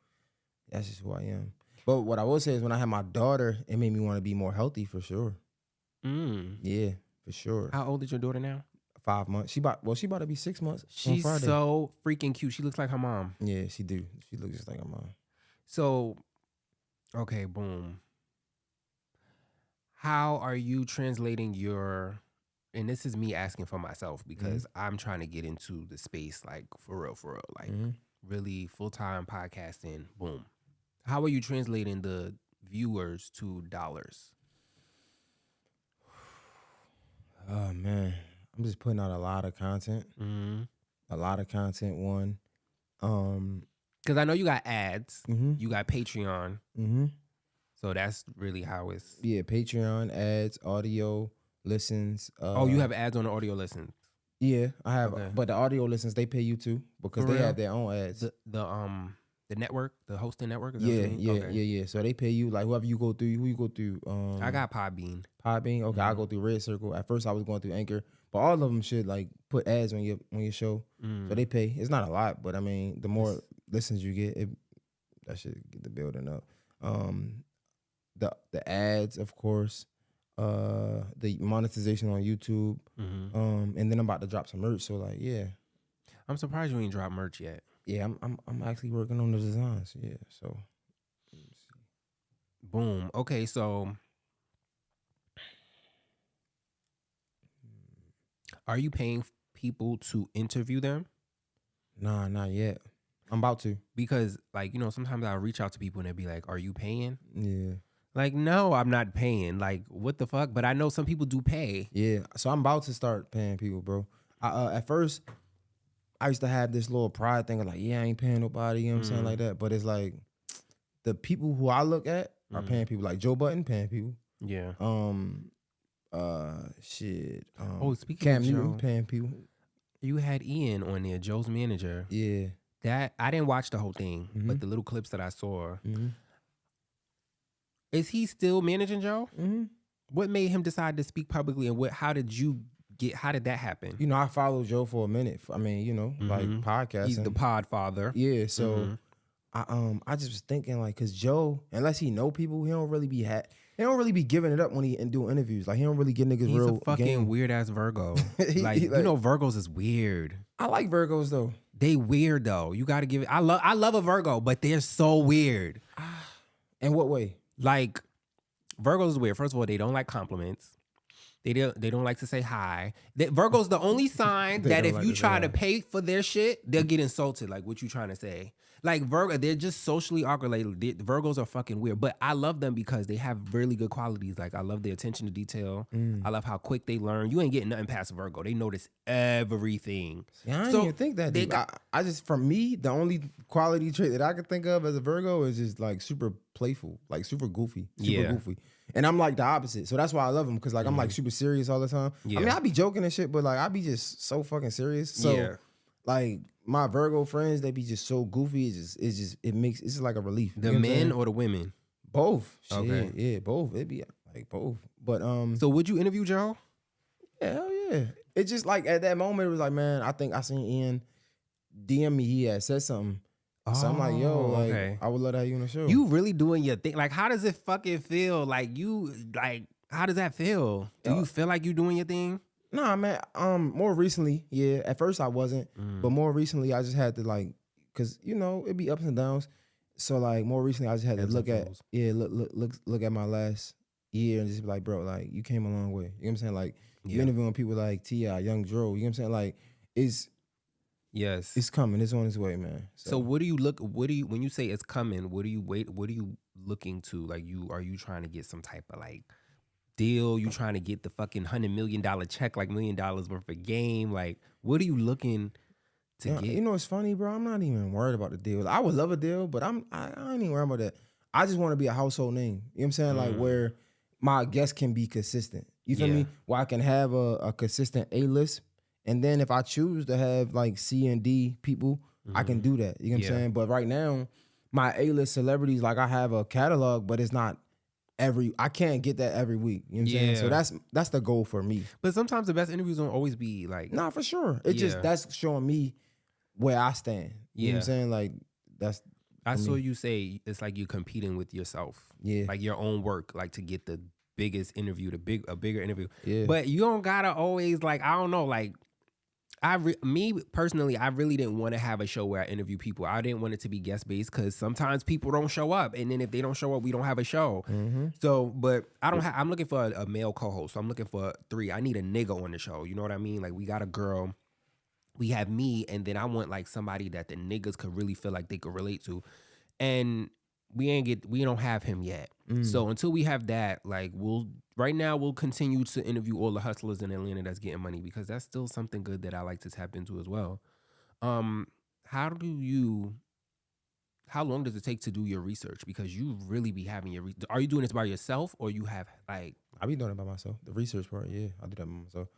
That's just who I am. But what I will say is when I had my daughter, it made me want to be more healthy for sure. Yeah, for sure. How old is your daughter now? 5 months. She about to be 6 months. She's so freaking cute. She looks like her mom. Yeah, she do. She looks just like her mom. So, okay, boom. How are you translating your? And this is me asking for myself because I'm trying to get into the space, like for real, like really full-time podcasting. Boom. How are you translating the viewers to dollars? Oh man. I'm just putting out a lot of content. A lot of content, one. Because I know you got ads. You got Patreon. So that's really how it's... Yeah, Patreon, ads, audio, listens. you have ads on the audio listens? Yeah, I have. Okay. But the audio listens, they pay you too because they have their own ads. The network, the hosting network? Yeah. So they pay you, like who you go through. I got Podbean. Okay, I go through Red Circle. At first I was going through Anchor. But all of them should like put ads on your show, so they pay. It's not a lot, but I mean, the more listens you get, that should get the building up. The ads, of course, the monetization on YouTube, and then I'm about to drop some merch. So like, yeah, I'm surprised you ain't dropped merch yet. Yeah, I'm actually working on the designs. Yeah, so boom. Okay, so. Are you paying people to interview them? Nah, not yet. I'm about to. Because, like, sometimes I'll reach out to people and they'll be like, are you paying? Yeah. Like, no, I'm not paying. Like, what the fuck? But I know some people do pay. Yeah. So I'm about to start paying people, bro. At first, I used to have this little pride thing of like, yeah, I ain't paying nobody, you know what I'm saying, like that. But it's like, the people who I look at are paying people. Like Joe Budden paying people. Yeah. Speaking Cam of Joe, Newton paying people. You had Ian on there, Joe's manager. Yeah. That I didn't watch the whole thing, but the little clips that I saw. Is he still managing Joe? What made him decide to speak publicly, and how did you How did that happen? You know, I followed Joe for a minute. I mean, you know, like podcasting. He's the pod father. Yeah, so I just was thinking like, cause Joe, unless he know people, he don't really be giving it up when he and doing interviews. Like he don't really get niggas He's real a fucking game. weird ass Virgo. Like, He you know, Virgos is weird. I like Virgos though. They weird though. You got to give it. I love a Virgo, but they're so weird. In what way? Like Virgos is weird. First of all, they don't like compliments. They don't like to say hi. Virgo's the only sign that if you try to pay for their shit, they'll get insulted. Like, what you trying to say? Like Virgo, they're just socially awkward. Like Virgos are fucking weird, but I love them because they have really good qualities. Like I love their attention to detail. I love how quick they learn. You ain't getting nothing past Virgo. They notice everything. Yeah, I didn't even think that. Dude. I just, for me, the only quality trait that I could think of as a Virgo is just like super playful, like super goofy, goofy. And I'm like the opposite. So that's why I love him, because like I'm like super serious all the time. Yeah. I mean, I be joking and shit, but like I be just so fucking serious. So like my Virgo friends, they be just so goofy. It's just like a relief. The men or the women? Both. Shit, okay. Yeah, both. It'd be like both. But so would you interview Joe? Yeah, hell yeah. It just like at that moment it was like, man, I think I seen Ian DM me. He had said something. So I'm like, yo, like, I would love to have you on the show. You really doing your thing. Like, how does it fucking feel? Like, how does that feel? Do you feel like you doing your thing? Nah, man. More recently, yeah. At first I wasn't, but more recently I just had to like, cause you know it'd be ups and downs. So like more recently I just had to look at my last year and just be like, bro, like you came a long way. You know what I'm saying? Like you interviewing people like T.I., Young Dro. You know what I'm saying? Like it's coming. It's on its way, man. So when you say it's coming, what are you looking to? Like are you trying to get some type of like deal? You trying to get the fucking $100 million check, like $1 million worth of game? Like what are you looking to get? You know, it's funny, bro. I'm not even worried about the deal. I would love a deal, but I ain't even worried about that. I just want to be a household name. You know what I'm saying? Like where my guests can be consistent. You feel me? Where I can have a consistent A-list. And then if I choose to have like C and D people, I can do that. You know what I'm saying? But right now, my A-list celebrities, like I have a catalog, but it's not I can't get that every week. You know what I'm saying? So that's the goal for me. But sometimes the best interviews don't always be like... Nah, for sure. It just, that's showing me where I stand. You know what I'm saying? Like that's... I saw you say it's like you're competing with yourself. Yeah. Like your own work, like to get the biggest interview, a bigger interview. Yeah. But you don't gotta always like, I don't know, like... me personally, I really didn't want to have a show where I interview people. I didn't want it to be guest based because sometimes people don't show up, and then if they don't show up, we don't have a show. So, but I'm looking for a male co-host. So I'm looking for 3. I need a nigga on the show. You know what I mean? Like we got a girl, we have me, and then I want like somebody that the niggas could really feel like they could relate to, and we don't have him yet. So until we have that, like we'll continue to interview all the hustlers in Atlanta that's getting money, because that's still something good that I like to tap into as well. How long does it take to do your research? Because you really be having are you doing this by yourself, or you have like... I be doing it by myself. The research part, yeah, I do that by myself.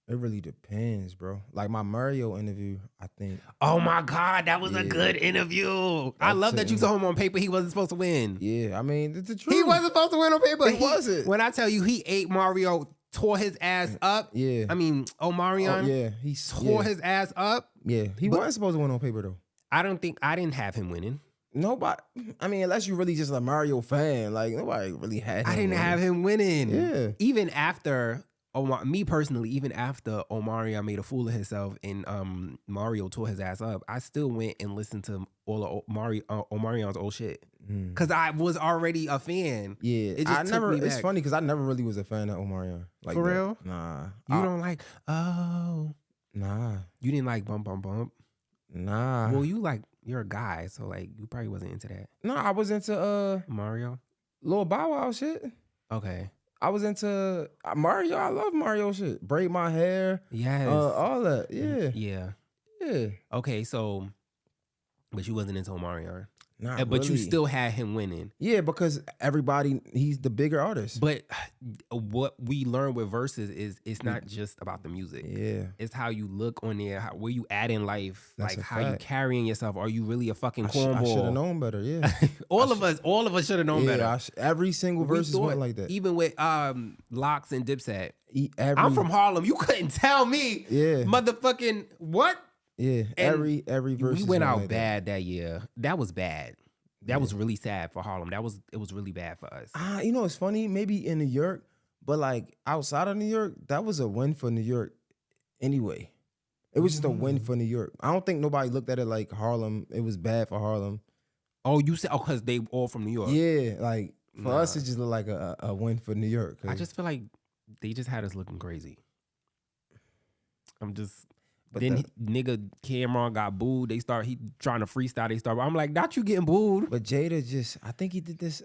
It really depends, bro. Like my Mario interview, I think. Oh my God, that was a good interview. I love that you saw him on paper. He wasn't supposed to win. Yeah, I mean, it's the truth. He wasn't supposed to win on paper. He wasn't. When I tell you he ate Mario, tore his ass up. Yeah. I mean, Omarion. Oh, yeah. He tore his ass up. Yeah. He wasn't supposed to win on paper, though. I didn't have him winning. Nobody. I mean, unless you really just a Mario fan, like nobody really had him. I didn't have him winning. Yeah. Even after... me personally, even after Omarion made a fool of himself and Mario tore his ass up, I still went and listened to all of Omarion's old shit because I was already a fan. Yeah, it's funny because I never really was a fan of Omarion. Like for real? Nah, you don't like? Oh, nah. You didn't like Bump Bump Bump? Nah. Well, you're a guy, so like you probably wasn't into that. No, I was into Mario, Lil Bow Wow shit. Okay. I was into Mario. I love Mario shit. Braid my hair. Yes. All that. Yeah. Yeah. Yeah. Okay, so, but you wasn't into Omarion. Not but you really. still had him winning. Yeah, because he's the bigger artist. But what we learned with verses is it's not just about the music. Yeah. It's how you look on there, where you at in life, That's like a how you fact. carrying yourself. Are you really a fucking I cornball? should have known better. Yeah. all of us should have known better. Every single We verse thought, went like that. even with Locks and Dipset. Every, I'm from Harlem. You couldn't tell me. Yeah. Motherfucking what? Yeah. And Every verse. We went out like bad that year. That was bad. That was really sad for Harlem. It was really bad for us. You know, it's funny. Maybe in New York, but like outside of New York, that was a win for New York. Anyway, it was just a win for New York. I don't think nobody looked at it like Harlem. It was bad for Harlem. Oh, you said because they all from New York. Yeah, like for us, it just looked like a win for New York. I just feel like they just had us looking crazy. But then nigga Cameron got booed. He trying to freestyle. I'm like, not you getting booed. But Jada I think he did this,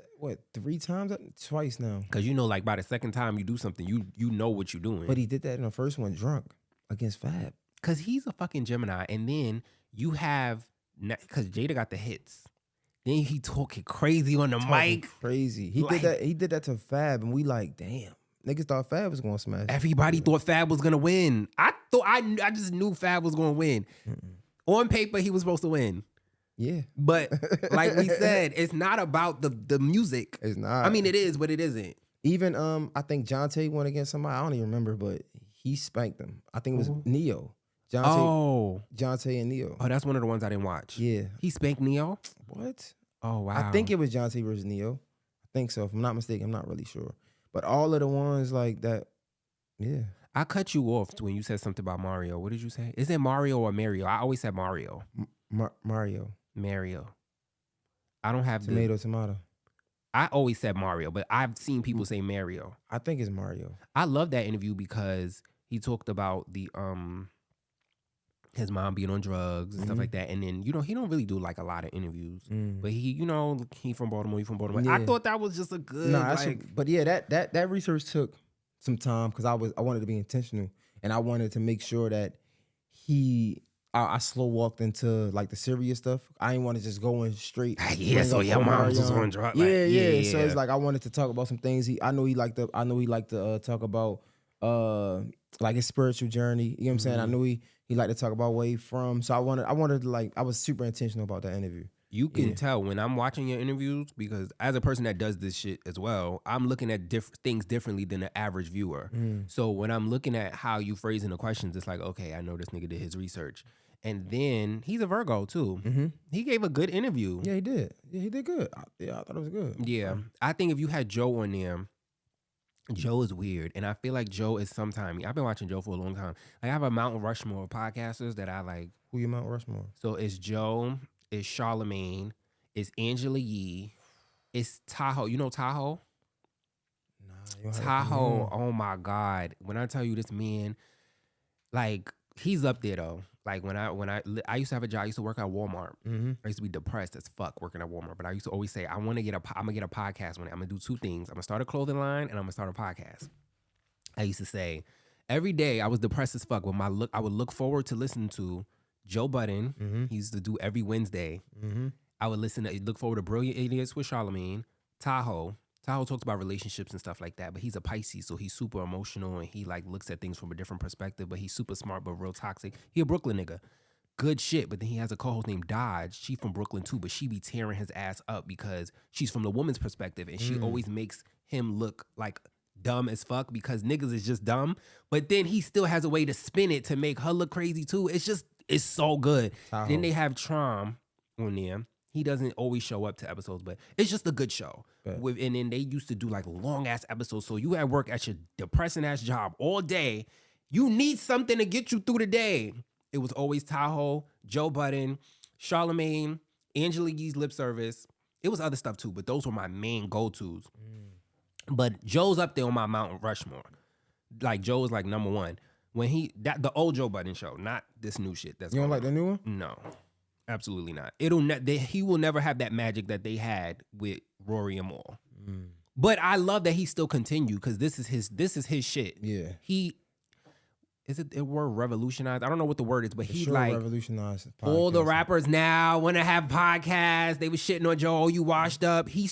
3 times? Twice now. Because like by the second time you do something, you know what you're doing. But he did that in the first one drunk against Fab. Because he's a fucking Gemini. And then you have, because Jada got the hits. Then he talking crazy on the mic. Crazy. He did that to Fab, and we like, damn. Niggas thought Fab was gonna smash. Everybody thought Fab was gonna win. I just knew Fab was gonna win. On paper, he was supposed to win. Yeah. But like we said, it's not about the music. It's not. I mean, it is, but it isn't. Even I think Jonte went against somebody. I don't even remember, but he spanked them. I think it was Neo. Jonte and Neo. Oh, that's one of the ones I didn't watch. Yeah. He spanked Neo? What? Oh, wow. I think it was Jonte versus Neo. I think so. If I'm not mistaken, I'm not really sure. But all of the ones like that, yeah. I cut you off when you said something about Mario. What did you say? Is it Mario or Mario? I always said Mario. Mario. I don't have tomato. I always said Mario, but I've seen people say Mario. I think it's Mario. I love that interview because he talked about the his mom being on drugs and stuff like that. And then, he don't really do like a lot of interviews. But he from Baltimore, Yeah. I thought that was just a good but yeah, that research took some time because I wanted to be intentional and I wanted to make sure that I slow walked into like the serious stuff. I didn't want to just go in straight. Yeah, so your mom was on drugs. Yeah. So it's like I wanted to talk about some things. I know he liked to talk about like his spiritual journey. You know what I'm saying? I knew he liked to talk about where he from. So I wanted to I was super intentional about that interview. You can tell when I'm watching your interviews because as a person that does this shit as well, I'm looking at things differently than the average viewer. So when I'm looking at how you phrasing the questions, it's like, okay, I know this nigga did his research. And then he's a Virgo too. He gave a good interview. Yeah, he did. Yeah, he did good. I thought it was good. Yeah. I think if you had Joe on there, Joe is weird. And I feel like Joe is sometime. I've been watching Joe for a long time. Like I have a Mount Rushmore of podcasters that I like. Who your Mount Rushmore? So it's Joe, it's Charlemagne, it's Angela Yee, it's Tahoe. You know Tahoe? Nah, Tahoe, oh my God. When I tell you this man, like he's up there though. Like when I used to have a job, I used to work at Walmart. I used to be depressed as fuck working at Walmart, but I used to always say, I'm gonna get a podcast one day. I'm gonna do 2 things. I'm gonna start a clothing line and I'm gonna start a podcast. I used to say every day I was depressed as fuck. I would look forward to listening to Joe Budden. He used to do every Wednesday. I would look forward to Brilliant Idiots with Charlemagne. Tahoe talks about relationships and stuff like that, but he's a Pisces, so he's super emotional and he like looks at things from a different perspective, but he's super smart but real toxic. He a Brooklyn nigga. Good shit, but then he has a co-host named Dodge. She from Brooklyn too, but she be tearing his ass up because she's from the woman's perspective and she always makes him look like dumb as fuck because niggas is just dumb, but then he still has a way to spin it to make her look crazy too. It's so good. Tahoe. Then they have Trom on there. He doesn't always show up to episodes, but it's just a good show. And then they used to do like long ass episodes. So you at work at your depressing ass job all day. You need something to get you through the day. It was always Tahoe, Joe Budden, Charlemagne, Angela Yee's lip service. It was other stuff too, but those were my main go-tos. But Joe's up there on my Mount Rushmore. Like Joe is like number 1. When the old Joe Budden show, not this new shit. You don't like the new one? No. Absolutely not. He will never have that magic that they had with Rory and Mal. But I love that he still continued because this is his shit. Yeah. is it the word revolutionized? I don't know what the word is, but For he sure like revolutionized all the podcasting. rappers now want to have podcasts. They was shitting on Joe. Oh, you washed up. He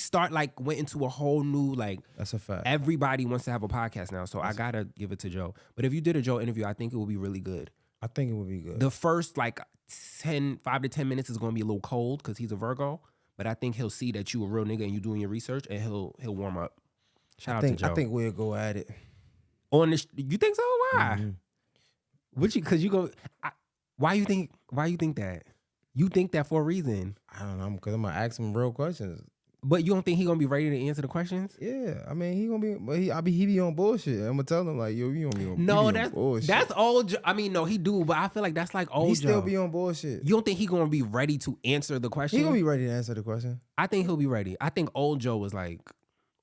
went into a whole new like. That's a fact. Everybody wants to have a podcast now, so I gotta give it to Joe. But if you did a Joe interview, I think it would be really good. I think it would be good. The first like 5 to 10 minutes is gonna be a little cold because he's a Virgo. But I think he'll see that you a real nigga and you doing your research, and he'll warm up. Shout out to Joe. I think we'll go at it. On this, you think so? Why? Mm-hmm. Would you? Because you go. Why you think that? You think that for a reason. I don't know, because I'm gonna ask him real questions. But you don't think he gonna be ready to answer the questions? Yeah, I mean he gonna be, but he be on bullshit. I'm gonna tell him like, yo, you gonna be on. No, he be on bullshit. that's old. I mean, no, he do, but I feel like that's like old. He still Joe. be on bullshit. You don't think he gonna be ready to answer the question? He gonna be ready to answer the question. I think he'll be ready. I think old Joe was like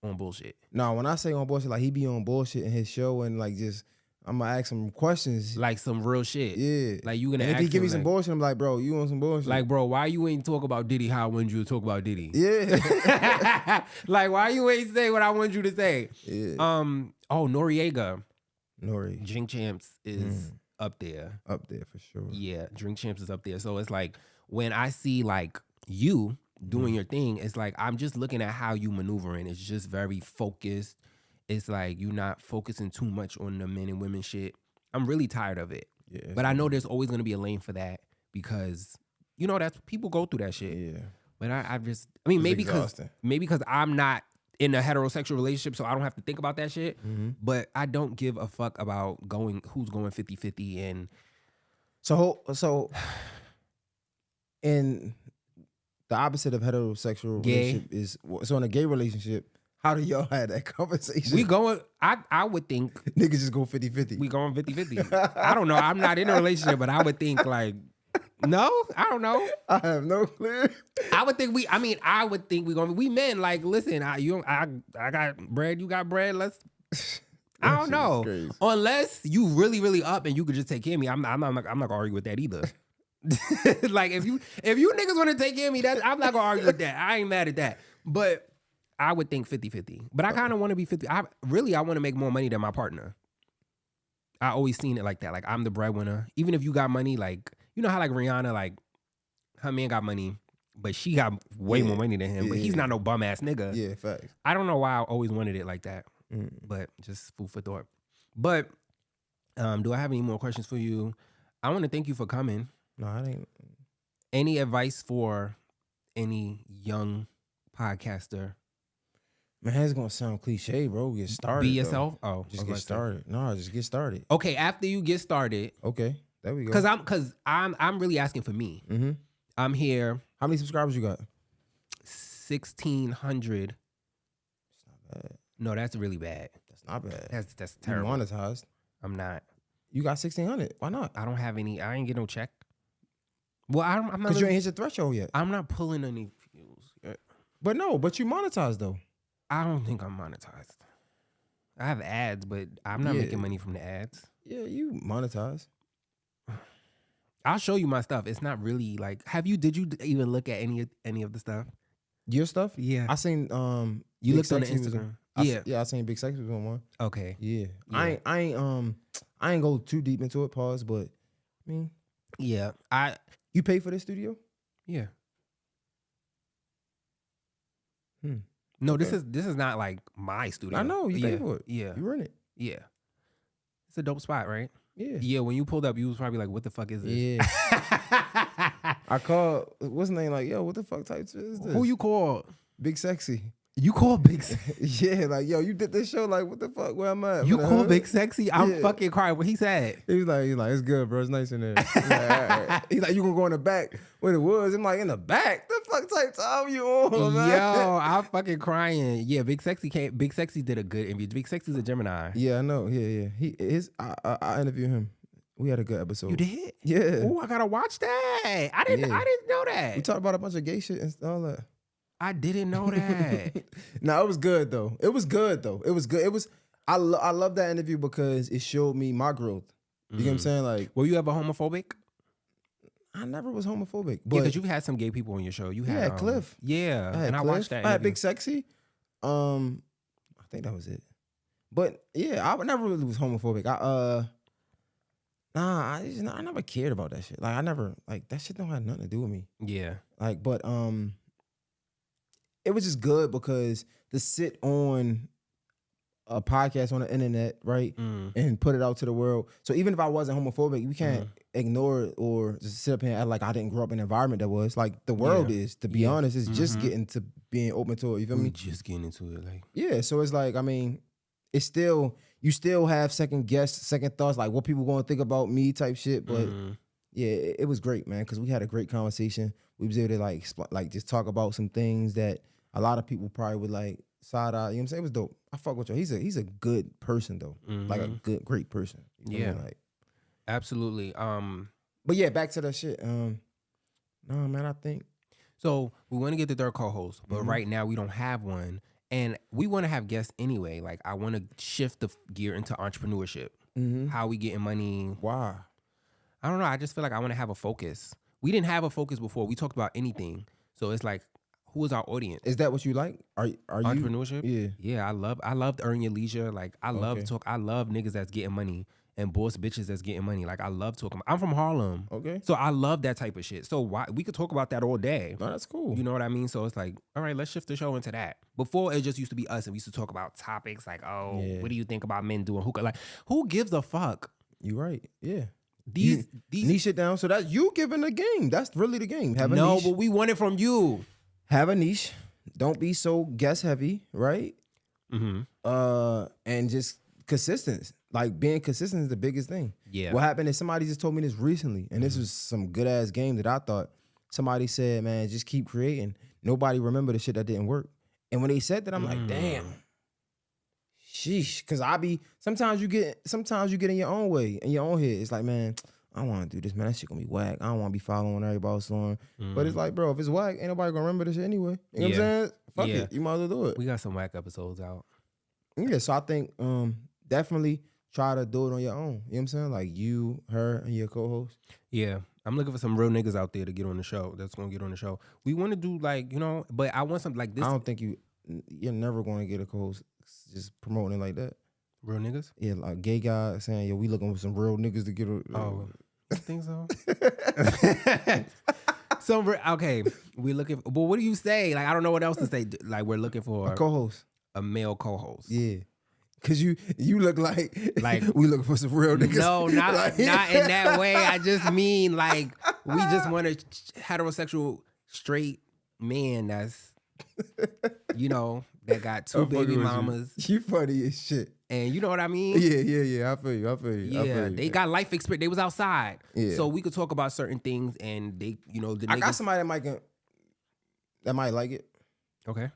on bullshit. No, when I say on bullshit, like he be on bullshit in his show, and like just I'm gonna ask him questions. Like some real shit. Yeah, Like you gonna and ask if he give me him, some like, bullshit, I'm like, bro, you want some bullshit? like, bro, why you ain't talk about Diddy how I wanted you to talk about Diddy? Yeah. Like, why you ain't say what I want you to say? Yeah. Oh, Noriega. Nori. Drink Champs is up there. Up there for sure. Yeah, Drink Champs is up there. So it's like when I see like you doing your thing, it's like I'm just looking at how you maneuvering. It's just very focused. It's like you're not focusing too much on the men and women shit. I'm really tired of it. Yeah. But I know there's always gonna be a lane for that because that's people go through that shit. Yeah. But I mean maybe exhausting. because I'm not in a heterosexual relationship, so I don't have to think about that shit. Mm-hmm. But I don't give a fuck about who's going 50-50 and So in the opposite of heterosexual Gay. relationship is so in a gay relationship, how do y'all have that conversation? we going. I would think Niggas just go 50-50. we going 50-50. I don't know. I'm not in a relationship, but I would think like no, I don't know. I have no clue. I would think we going. We men like listen. I got bread. You got bread. Let's. I don't know. Crazy. Unless you really, really up and you could just take care of me. I'm not gonna argue with that either. Like if you niggas want to take care of me, I'm not gonna argue with that. I ain't mad at that. But I would think 50-50. But I kind of want to be 50. I want to make more money than my partner. I always seen it like that. Like I'm the breadwinner. Even if you got money, like you know how like Rihanna, like her man got money, but she got way more money than him. But he's not no bum ass nigga. Yeah, facts. I don't know why I always wanted it like that. But just food for thought. But do I have any more questions for you? I want to thank you for coming. No, I ain't. Any advice for any young podcaster? Man, it's gonna sound cliche, bro. Get started. Be yourself. Though. Oh, Just get started. No, just get started. Okay, after you get started, Okay, there we go. because I'm really asking for me. Mm-hmm. I'm here. How many subscribers you got? 1,600. It's not bad. No, that's really bad. That's not bad. That's You terrible. monetized. I'm not. You got 1,600. Why not? I don't have any. I ain't get no check. Well, I'm not. Because you ain't hit your threshold yet. I'm not pulling any views yet. But you monetized though. I don't think I'm monetized. I have ads, but I'm not making money from the ads. Yeah, you monetize. I'll show you my stuff. It's not really like. Did you even look at any of the stuff? Your stuff? Yeah. I seen You Big looked on the Sexy was Instagram. I seen Big Sexy was on one. Okay. Yeah. Yeah. I ain't go too deep into it, pause, but I mean, Yeah. you pay for this studio? Yeah. Hmm. No, Okay. this is not like my studio. I know, you pay for it. Yeah. You run it. Yeah. It's a dope spot, right? Yeah. Yeah. When you pulled up, you was probably like, "What the fuck is this?" Yeah. I called what's his name, like, yo, what the fuck type shit is this? Who you called? Big Sexy. You called Big Sexy. Yeah, like, yo, you did this show, like, what the fuck? Where am I? You Man, called Big Sexy? I'm Yeah. fucking crying. What he said? He's like, it's good, bro. It's nice in there. He's like, all right. He's like, you gonna go in the back where the woods? I'm like, in the back? The fuck type time you on, man? Yo, I'm fucking crying. Yeah, Big Sexy came. Big Sexy did a good interview. Big Sexy's a Gemini. Yeah, I know. Yeah. I interviewed him. We had a good episode. You did? Yeah. Oh, I gotta watch that. I didn't know We that. talked about a bunch of gay shit and all that. I didn't know that. No, it was good though. It was good. I love that interview because it showed me my growth. You get what I'm saying? Like, Were you ever homophobic? I never was homophobic. Yeah, But because you've had some gay people on your show. You had had Cliff. Yeah, I had and I Cliff. watched that. I had interview. Big Sexy. I think that was it. But yeah, I never really was homophobic. Nah, I never cared about that shit. Like I never like that shit don't have nothing to do with me. Yeah. Like, but it was just good because to sit on a podcast on the internet, right, and put it out to the world. So even if I wasn't homophobic, we can't ignore it or just sit up here and act like I didn't grow up in an environment that was. Like the world is, to be honest, it's just getting to being open to it. You feel me? Just getting into it, like. Yeah. So it's like, I mean, it's still, you still have second thoughts, like what people gonna think about me type shit. But yeah, it was great, man, because we had a great conversation. We was able to like just talk about some things that a lot of people probably would like side eye. You know what I'm saying? It was dope. I fuck with you. He's a good person though. Like a great person. You know, like absolutely. But yeah, back to that shit. No, man, I think so. We want to get the third co-host, but right now we don't have one, and we want to have guests anyway. Like I want to shift the gear into entrepreneurship. How we getting money? Why? I don't know. I just feel like I want to have a focus. We didn't have a focus before. We talked about anything, so it's like, who is our audience? Is that what you like? Are entrepreneurship? You? Yeah. I love to earn your leisure. Like I love to talk. I love niggas that's getting money and boss bitches that's getting money. Like I love talking. I'm from Harlem. Okay. So I love that type of shit. So why we could talk about that all day. No, that's cool. You know what I mean? So it's like, all right, let's shift the show into that. Before it just used to be us and we used to talk about topics like, what do you think about men doing hookah? Like, who gives a fuck? You right. Yeah. These niche it down. So that's you giving the game. That's really the game. Have a niche. But we want it from you. Have a niche. Don't be so guest heavy, right? And just consistent. Like being consistent is the biggest thing. Yeah. What happened is somebody just told me this recently, and this was some good ass game that I thought. Somebody said, "Man, just keep creating. Nobody remember the shit that didn't work." And when they said that, I'm like, "Damn, sheesh." Because sometimes you get in your own way, in your own head. It's like, man, I don't want to do this, man. That shit gonna be whack. I don't want to be following everybody else on. But it's like, bro, if it's whack, ain't nobody gonna remember this shit anyway. You know what I'm saying? Fuck it. You might as well do it. We got some whack episodes out. Yeah, so I think definitely try to do it on your own. You know what I'm saying? Like you, her, and your co-host. Yeah. I'm looking for some real niggas out there to get on the show. That's gonna get on the show. We want to do like, but I want something like this. I don't think you're never gonna get a co-host just promoting it like that. Real niggas? Yeah, like gay guy saying, we looking for some real niggas to get I think so. Okay, we're looking but what do you say? Like, I don't know what else to say. Like, we're looking for a co-host. A male co-host. Yeah. Cause you look like we looking for some real niggas. No, not in that way. I just mean like we just want a heterosexual straight man that's that got two baby mamas. You funny as shit. And you know what I mean? Yeah. I feel you. Yeah, they got life experience. They was outside. Yeah. So we could talk about certain things and they, the niggas. I got somebody that might like it. Okay.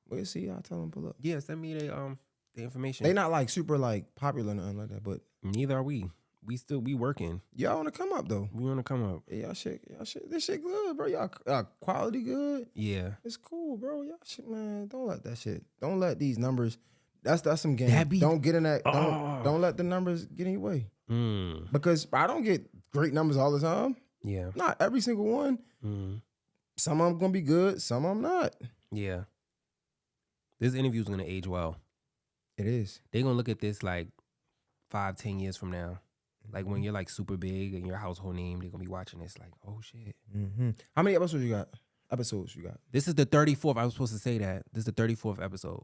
We'll see. I'll tell them pull up. Yeah, send me the information. They not like super like popular or nothing like that, but neither are we. We working. Y'all want to come up though? We want to come up. Yeah, y'all shit. This shit good, bro. Y'all quality good. Yeah, it's cool, bro. Y'all shit, man. Don't let that shit. Don't let these numbers. That's some game. Don't get in that. Don't let the numbers get in your way. Because I don't get great numbers all the time. Yeah, not every single one. Some of them gonna be good. Some of them not. Yeah, this interview is gonna age well. It is. They gonna look at this like 5-10 years from now. Like when you're like super big and your household name, they're gonna be watching this like, oh shit. How many episodes you got? This is the 34th. I was supposed to say that. This is the 34th episode.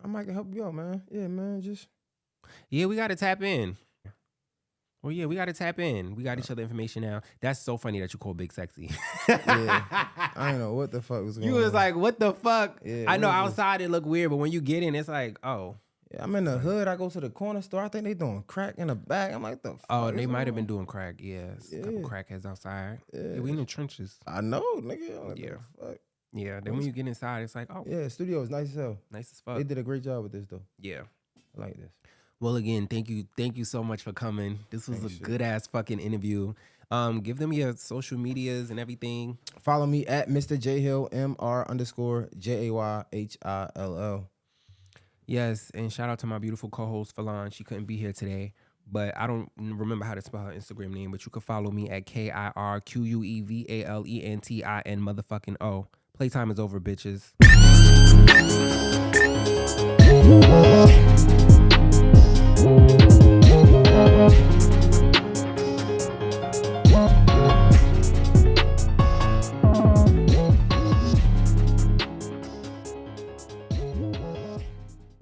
I might help you out, man. Yeah, man. Yeah, we gotta tap in. Well, yeah, we gotta tap in. We got each other information now. That's so funny that you call Big Sexy. Yeah. I don't know what the fuck was going on. You was like, what the fuck? Yeah, I know outside it look weird, but when you get in, it's like, oh. Yeah, I'm in the hood. I go to the corner store. I think they doing crack in the back. I'm like, the fuck? Oh, they might have been doing crack. Yeah, a couple crackheads outside. Yeah, we in the trenches. I know, nigga. Yeah. Fuck. Yeah, then when you get inside, it's like, oh. Yeah, studio is nice as hell. Nice as fuck. They did a great job with this, though. Yeah. I like this. Well, again, thank you so much for coming. This was a good-ass fucking interview. Give them your social medias and everything. Follow me at Mr. J Hill, MR_JAYHILL. Yes, and shout out to my beautiful co-host, Falon. She couldn't be here today, but I don't remember how to spell her Instagram name, but you can follow me at KIRQUEVALENTIN motherfucking O. Playtime is over, bitches.